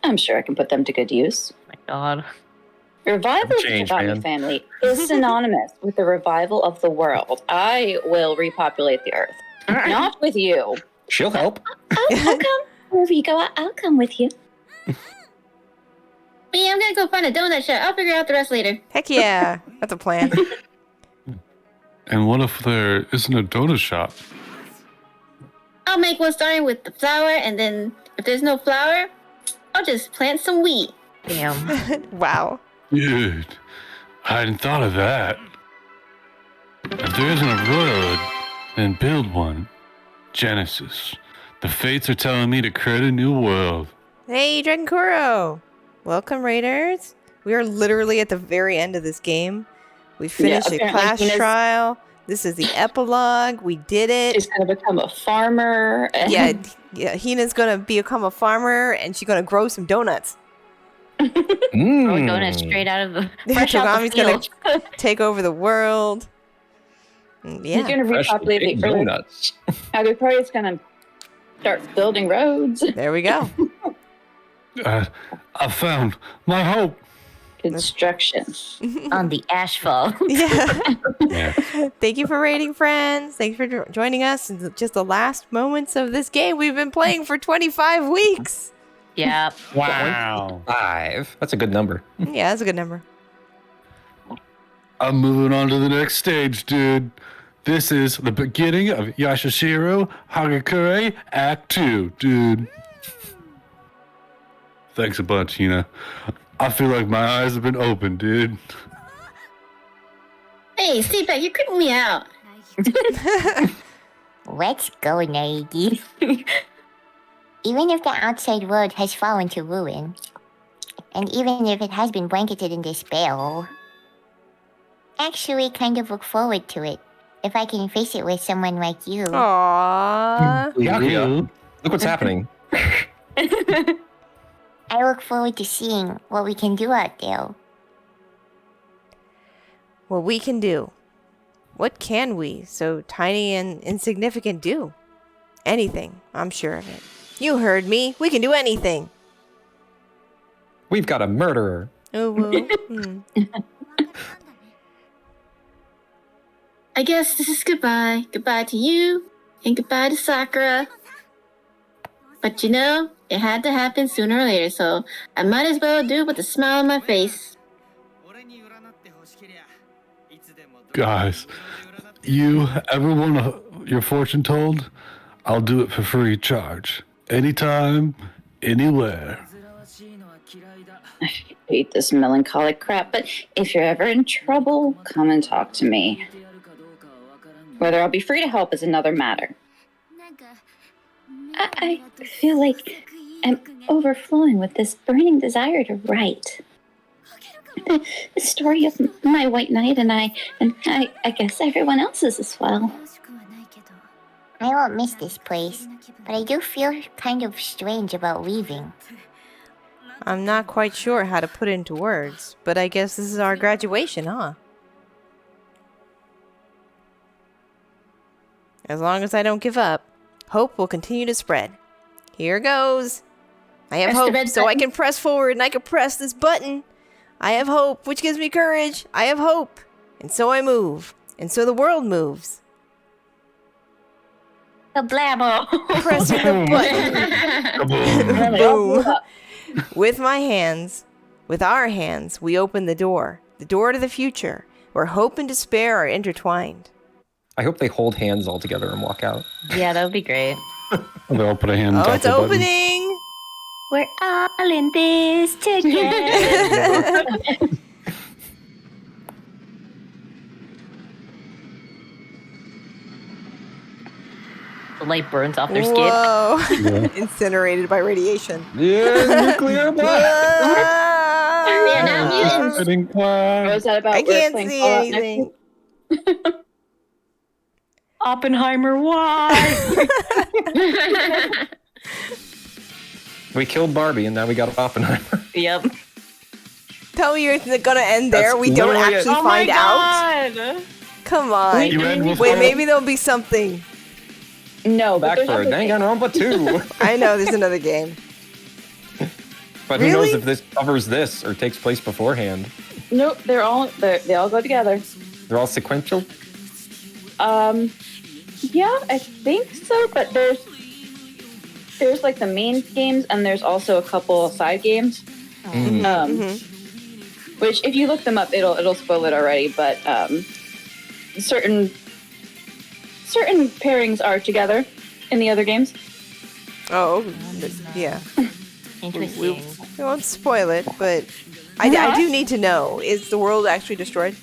I'm sure I can put them to good use. My God. Revival of the Change, Kagami man. family is synonymous with the revival of the world. I will repopulate the earth. Not with you. She'll help. I'll come. Wherever you go, I'll come with you. Me, I'm gonna go find a donut shop. I'll figure out the rest later. Heck yeah. That's a plan. And what if there isn't a donut shop? I'll make one starting with the flour, and then if there's no flour, I'll just plant some wheat. Damn. Wow. Dude, I hadn't thought of that. If there isn't a road, then build one. Genesis. The fates are telling me to create a new world. Hey, Dragon Kuro. Welcome, Raiders. We are literally at the very end of this game. We finished a apparently class Hina's- trial. This is the epilogue. We did it. She's going to become a farmer. And Yeah, Hina's gonna become a farmer, and she's gonna grow some donuts. We're Mm. going straight out of the fresh out the Togami's gonna field. take over the world. He's Yeah, going to Fresh repopulate baked the earth. donuts. Agriculture is going to start building roads. there we go. I found my hope. Construction. On the asphalt. Yeah. Yeah. Thank you for rating, friends. Thank you for joining us in just the last moments of this game we've been playing for 25 weeks. Yep. Wow. 5. That's a good number. Yeah, that's a good number. I'm moving on to the next stage, dude. This is the beginning of Yashashiro Hagakure Act 2, dude. Thanks a bunch, Hina. I feel like my eyes have been opened, dude. Hey, stay back. You're creeping me out. Let's go, Naegi. Even if the outside world has fallen to ruin, and even if it has been blanketed in despair, actually kind of look forward to it. If I can face it with someone like you. Aww. Yakuya, look what's happening. I look forward to seeing what we can do out there. What we can do. What can we, so tiny and insignificant, do? Anything. I'm sure of it. You heard me. We can do anything. We've got a murderer. Oh, whoa. I guess this is goodbye. Goodbye to you, and goodbye to Sakura. But you know, it had to happen sooner or later, so I might as well do it with a smile on my face. Guys, you ever want your fortune told? I'll do it for free charge. Anytime, anywhere. I hate this melancholic crap, but if you're ever in trouble, come and talk to me. Whether I'll be free to help is another matter. I feel like I'm overflowing with this burning desire to write. The story of my white knight and I guess everyone else's as well. I won't miss this place, but I do feel kind of strange about leaving. I'm not quite sure how to put it into words, but I guess this is our graduation, huh? As long as I don't give up, hope will continue to spread. Here goes. I have Press the hope, red so I button. can press forward and I can press this button. I have hope, which gives me courage. I have hope. And so I move. And so the world moves. Kablamo. Pressing the button. Boom. With my hands, with our hands, we open the door to the future, where hope and despair are intertwined. I hope they hold hands all together and walk out. Yeah, that would be great. They'll put a hand on Oh, top it's of the button. opening! We're all in this together. The light burns off their skin. Whoa. Incinerated by radiation. Yeah, nuclear blast. They're not mutants. Happening class. What was that about? I We're can't playing see Fallout next anything. week? Oppenheimer, why? We killed Barbie, and now we got Oppenheimer. Yep. Tell me you're gonna end there. That's We don't literally it. actually Oh my find out. god! Come on. You end with Wait, maybe there'll be something. No, but Back there's for other things. Danganronpa 2. I know there's another game. But who knows Really? if this covers this or takes place beforehand? Nope, they all go together. They're all sequential. Yeah, I think so. But there's like the main games, and there's also a couple side games. Which, if you look them up, it'll spoil it already. But certain pairings are together in the other games. Oh, yeah. Interesting. We won't spoil it, but I do need to know: is the world actually destroyed?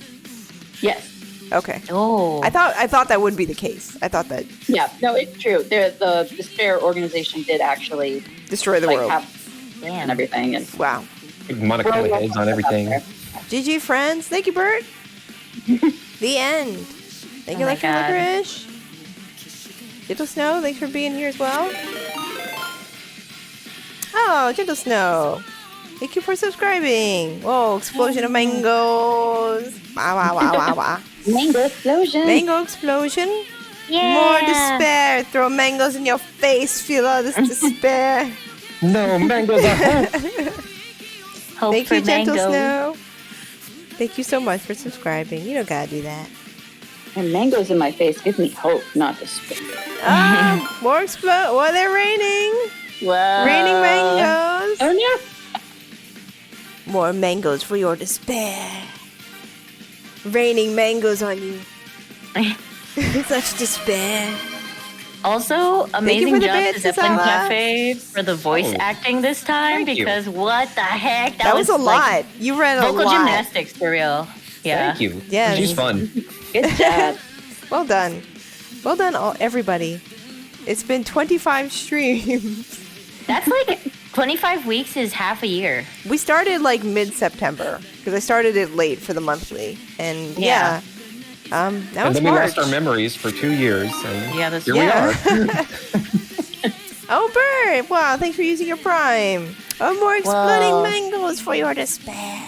Yes. Okay. Oh. I thought that would be the case. I thought that Yeah. No, it's true. The Despair organization did actually destroy the world. have and everything. And Wow. Big monochrome heads on everything. GG, friends. Thank you, Bert. The end. Thank you, Oh my Electric God. Licorice. Gentle Snow, thanks for being here as well. Oh, Gentle Snow. Thank you for subscribing. Whoa, explosion of mangoes. Wow, wow, wow, wow, wow. Mango explosion. Mango explosion. Yeah. More despair. Throw mangoes in your face. Feel all this despair. No, mangoes are hope. Hope Thank for you, Gentle mango. Snow. Thank you so much for subscribing. You don't gotta do that. And mangoes in my face give me hope, not despair. More explode. Well, they're raining. Wow. Raining mangoes. Oh no. More mangoes for your despair. Raining mangoes on you. Such despair. Also, for amazing the job bits, to Zeppelin Isala. Cafe for the voice acting this time, Thank you. because what the heck? That was a like, lot. You read a vocal lot. gymnastics for real. Yeah. Thank you. Yes. She's fun. Good job. Well done. Well done, everybody. It's been 25 streams. That's like 25 weeks is half a year. We started like mid-September because I started it late for the monthly, and Yeah. that And was then we March. lost our memories for 2 years. And Yeah, that's here Yeah. we are. Oh, Bert! Wow, thanks for using your Prime. Oh, more exploding Whoa. mangoes for your despair.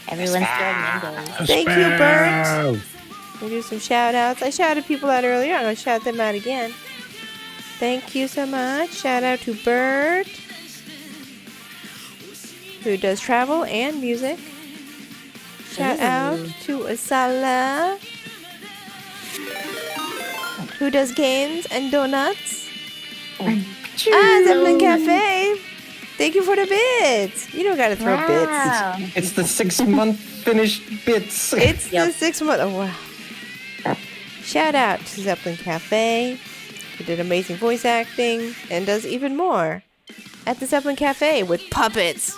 Everyone's throwing mangoes. Thank you, Bert. We'll do some shout outs. I shouted people out earlier. I'm going to shout them out again. Thank you so much. Shout out to Bert, who does travel and music. Shout out to Asala, who does games and donuts. Zeppelin Cafe. Thank you for the bits. You don't got to throw bits. Wow. It's the 6-month finished bits. It's the 6 month. Oh, wow. Shout out to Zeppelin Cafe, who did amazing voice acting and does even more at the Zeppelin Cafe with puppets,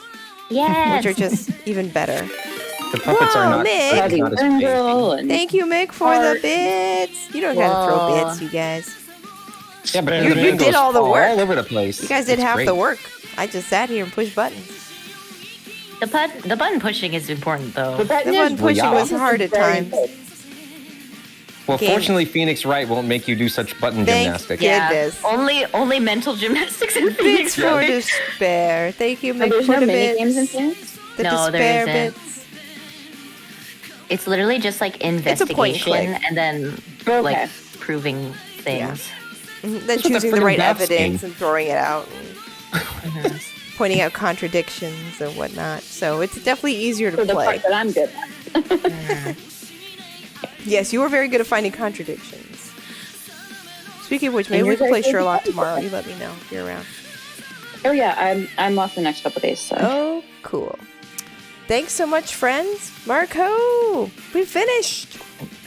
Yes. which are just even better. The puppets are Whoa, not, Mick. not as big. And Thank you, Mick, for the bits. You don't gotta throw Whoa. bits, you guys. Yeah, but You the mangoes did all the fall work. all over the place. You guys did It's half great. the work. I just sat here and pushed buttons. The button pushing is important though. The button pushing was hard at times. Well, Game. fortunately, Phoenix Wright won't make you do such button Thank gymnastics. Yeah. Goodness. Only mental gymnastics in Bits Phoenix for Wright. despair. Thank you, Mick, there's for no the mini bits. games in Phoenix? The No, there despair isn't. bits. It's literally just like a point investigation click. and then Okay. like proving things. Then That's what choosing the friggin' right Babs evidence game. and throwing it out. And pointing out contradictions and whatnot. So it's definitely easier to For the play. part that I'm good at. Yes, you were very good at finding contradictions. Speaking of which, maybe And we you're can play very good at Sherlock finding tomorrow. You let me know if you're around. Oh yeah, I'm off the next couple days. So Oh, cool. Thanks so much, friends. Marco, we finished.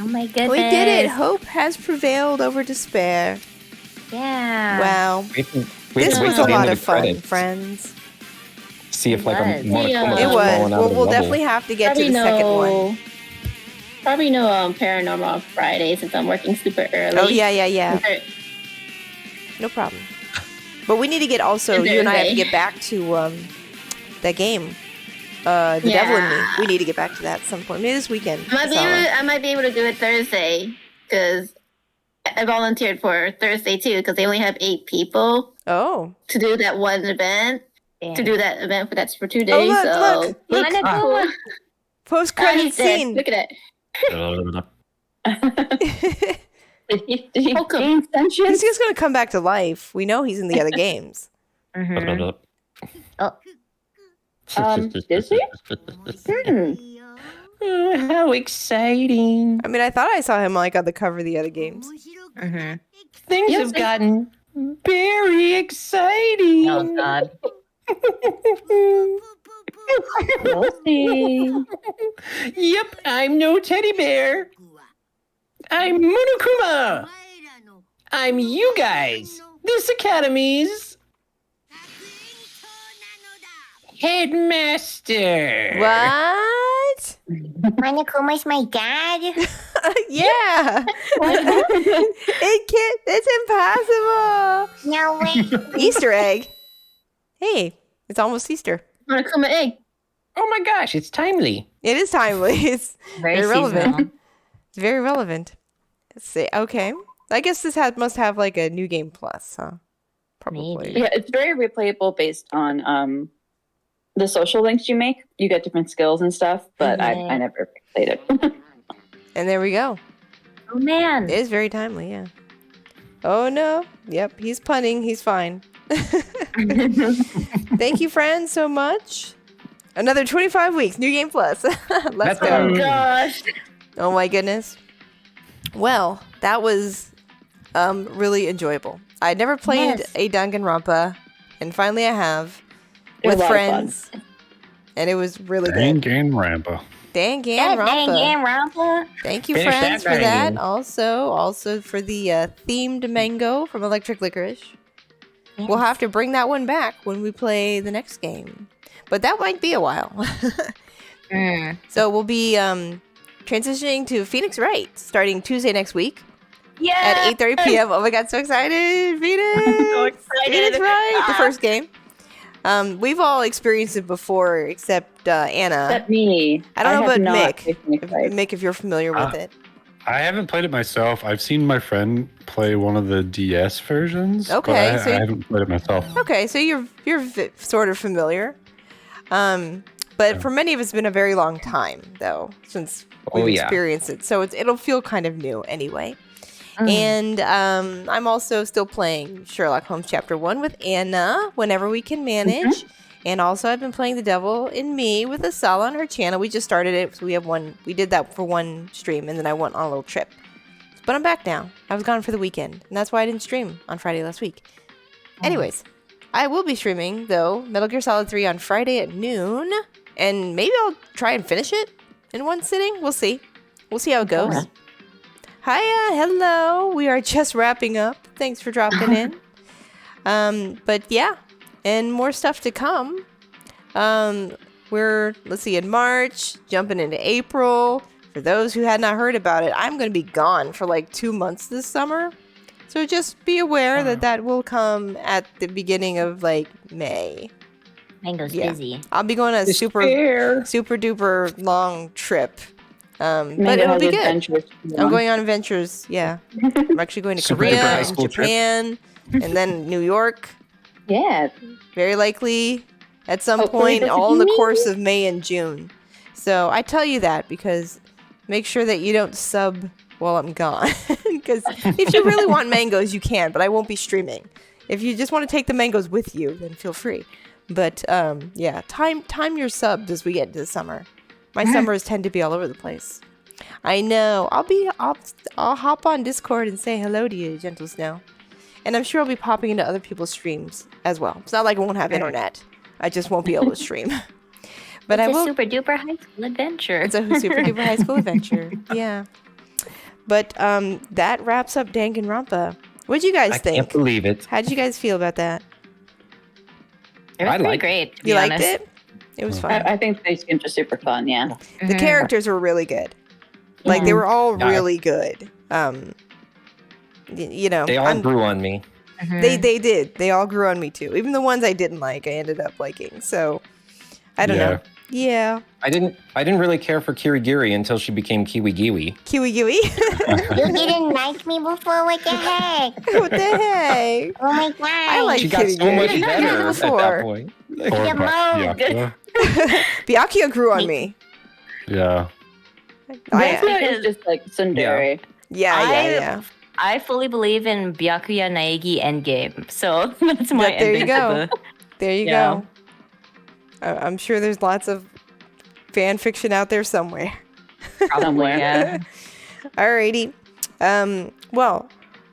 Oh my goodness. We did it. Hope has prevailed over despair. Yeah. Wow. We have to This wait was till a the end lot the of fun, credits. friends. See if like a It was. monochrome Yeah. is It was. falling out Well, of the we'll bubble. definitely have to get to the second one. Probably no Paranormal on Friday since I'm working super early. Oh, yeah. No problem. But we need to get also, you and I have to get back to that game. The Devil in Me. We need to get back to that at some point. Maybe this weekend. I might be able to do it Thursday because I volunteered for Thursday too because they only have 8 people. Oh. To do that one event. Yeah. To do that event that's for 2 days. Oh, look. Post-credit scene. Look at Did he gain sentience? He's just going to come back to life. We know he's in the other games. Mhm. Is he? Oh, how exciting. I mean, I thought I saw him like on the cover of the other games. Mhm. Things have gotten very exciting. Oh God. We'll see. Yep, I'm no teddy bear. I'm Monokuma. I'm you guys. This academy's headmaster. What? Monokuma's my dad. Yeah. It's impossible. No way. Easter egg. Hey, it's almost Easter. Monokuma egg. Oh my gosh, it's timely. It is timely. It's Very very relevant. seasonal. It's very relevant. Let's see. Okay. I guess this must have like a new game plus, huh? Probably. Maybe. Yeah, it's very replayable based on the social links you make. You get different skills and stuff, but Mhm. I never played it. And there we go. Oh man. It is very timely, yeah. Oh no. Yep, he's punning. He's fine. Thank you, friends, so much. Another 25 weeks, new game plus. Let's go. Gosh. Oh my goodness. Well, that was really enjoyable. I'd never played a Danganronpa, and finally I have It was with a lot of fun. friends, and it was really good. Danganronpa. Danganronpa. Danganronpa. Thank you, Finish friends, that for that. banging. Also for the themed mango from Electric Licorice. We'll have to bring that one back when we play the next game, but that might be a while. So we'll be transitioning to Phoenix Wright starting Tuesday next week at 8:30 p.m. Oh my god, so excited! Phoenix! So excited. Phoenix Wright, the first game. We've all experienced it before, except Anna. Except me. I don't know have about not Mick. played Phoenix Wright. Mick, if you're familiar with it. I haven't played it myself. I've seen my friend play one of the DS versions. Okay, but so I you- haven't played it myself. Okay, so you're sort of familiar. But for many of us, it's been a very long time, though, since we've Oh, yeah. experienced it. So it'll feel kind of new anyway. And I'm also still playing Sherlock Holmes Chapter 1 with Anna whenever we can manage. And also I've been playing The Devil in Me with Asala on her channel. We just started it, so we did that for one stream, and then I went on a little trip. But I'm back now. I was gone for the weekend, and that's why I didn't stream on Friday last week. Anyways, I will be streaming, though, Metal Gear Solid 3 on Friday at noon, and maybe I'll try and finish it in one sitting. We'll see. We'll see how it goes. Hiya, hello. We are just wrapping up. Thanks for dropping in. But yeah, and more stuff to come. Let's see, in March, jumping into April. For those who had not heard about it, I'm going to be gone for like 2 months this summer. So just be aware that will come at the beginning of like May. Mango's Yeah. busy. I'll be going on a super duper long trip. But it'll be good. I'm going on adventures. Yeah. I'm actually going to Super duper Korea high and school trip. Japan and then New York. Yeah. Very likely at some Hopefully point, visit all in the me. course of May and June. So I tell you that because make sure that you don't sub while I'm gone. Because if you really want mangoes, you can, but I won't be streaming. If you just want to take the mangoes with you, then feel free. But yeah, time your subs as we get into the summer. My summers tend to be all over the place. I know. I'll hop on Discord and say hello to you, Gentle Snow. And I'm sure I'll be popping into other people's streams as well. It's not like I won't have internet. I just won't be able to stream. But I It's a will. super duper high school adventure. It's a super duper high school adventure. Yeah. But that wraps up Danganronpa. What'd you guys I think? can't believe it. How did you guys feel about that? It was I pretty liked it. great. To be You liked honest. it? It was fun. I think these games are super fun, yeah. The characters were really good. Like they were all Yeah. really good. You know, They all grew on me. They did. They all grew on me too. Even the ones I didn't like, I ended up liking. So I don't know. Yeah. I didn't really care for Kirigiri until she became Kiwi Giwi. Kiwi Giwi. You didn't like me before? What the heck? What the heck? Oh my god. I like She got so much Kirigiri. better at Before. that point. Byakuya grew on me. Yeah. It's just like tsundere. Yeah. I fully believe in Byakuya Naegi endgame, so that's my But there you ending go. to the- There you Yeah. go. I'm sure there's lots of fan fiction out there somewhere. Somewhere. Yeah. Alrighty. Well,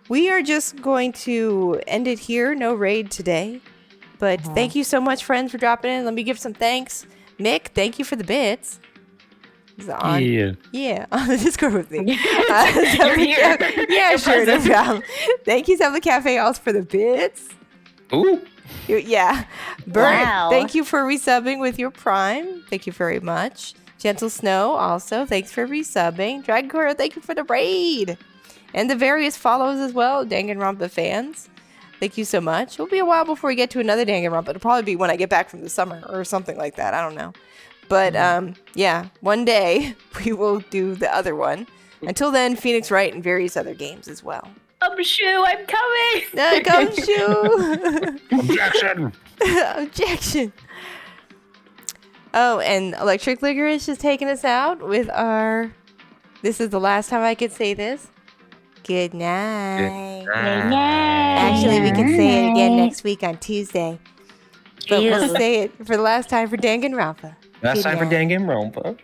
we are just going to end it here. No raid today. But thank you so much, friends, for dropping in. Let me give some thanks. Mick, thank you for the bits. He's on. Yeah, on the Discord with me. You're here. Yeah, sure, no problem. Thank you, Seven Cafe House, for the bits. Ooh. Yeah. Bert, Wow. thank you for resubbing with your Prime. Thank you very much. Gentle Snow, also, thanks for resubbing. Dragon Core, thank you for the raid. And the various follows as well, Danganronpa fans. Thank you so much. It'll be a while before we get to another Danganronpa. It'll probably be when I get back from the summer or something like that. I don't know. But yeah, one day we will do the other one. Until then, Phoenix Wright and various other games as well. Shoe, I'm coming. Gumshoe! Objection! Objection! Oh, and Electric Licorice is taking us out with our... This is the last time I could say this. Good night. Actually, we can say it again next week on Tuesday. But we'll say it for the last time for Danganronpa. Last Good time for night. Danganronpa.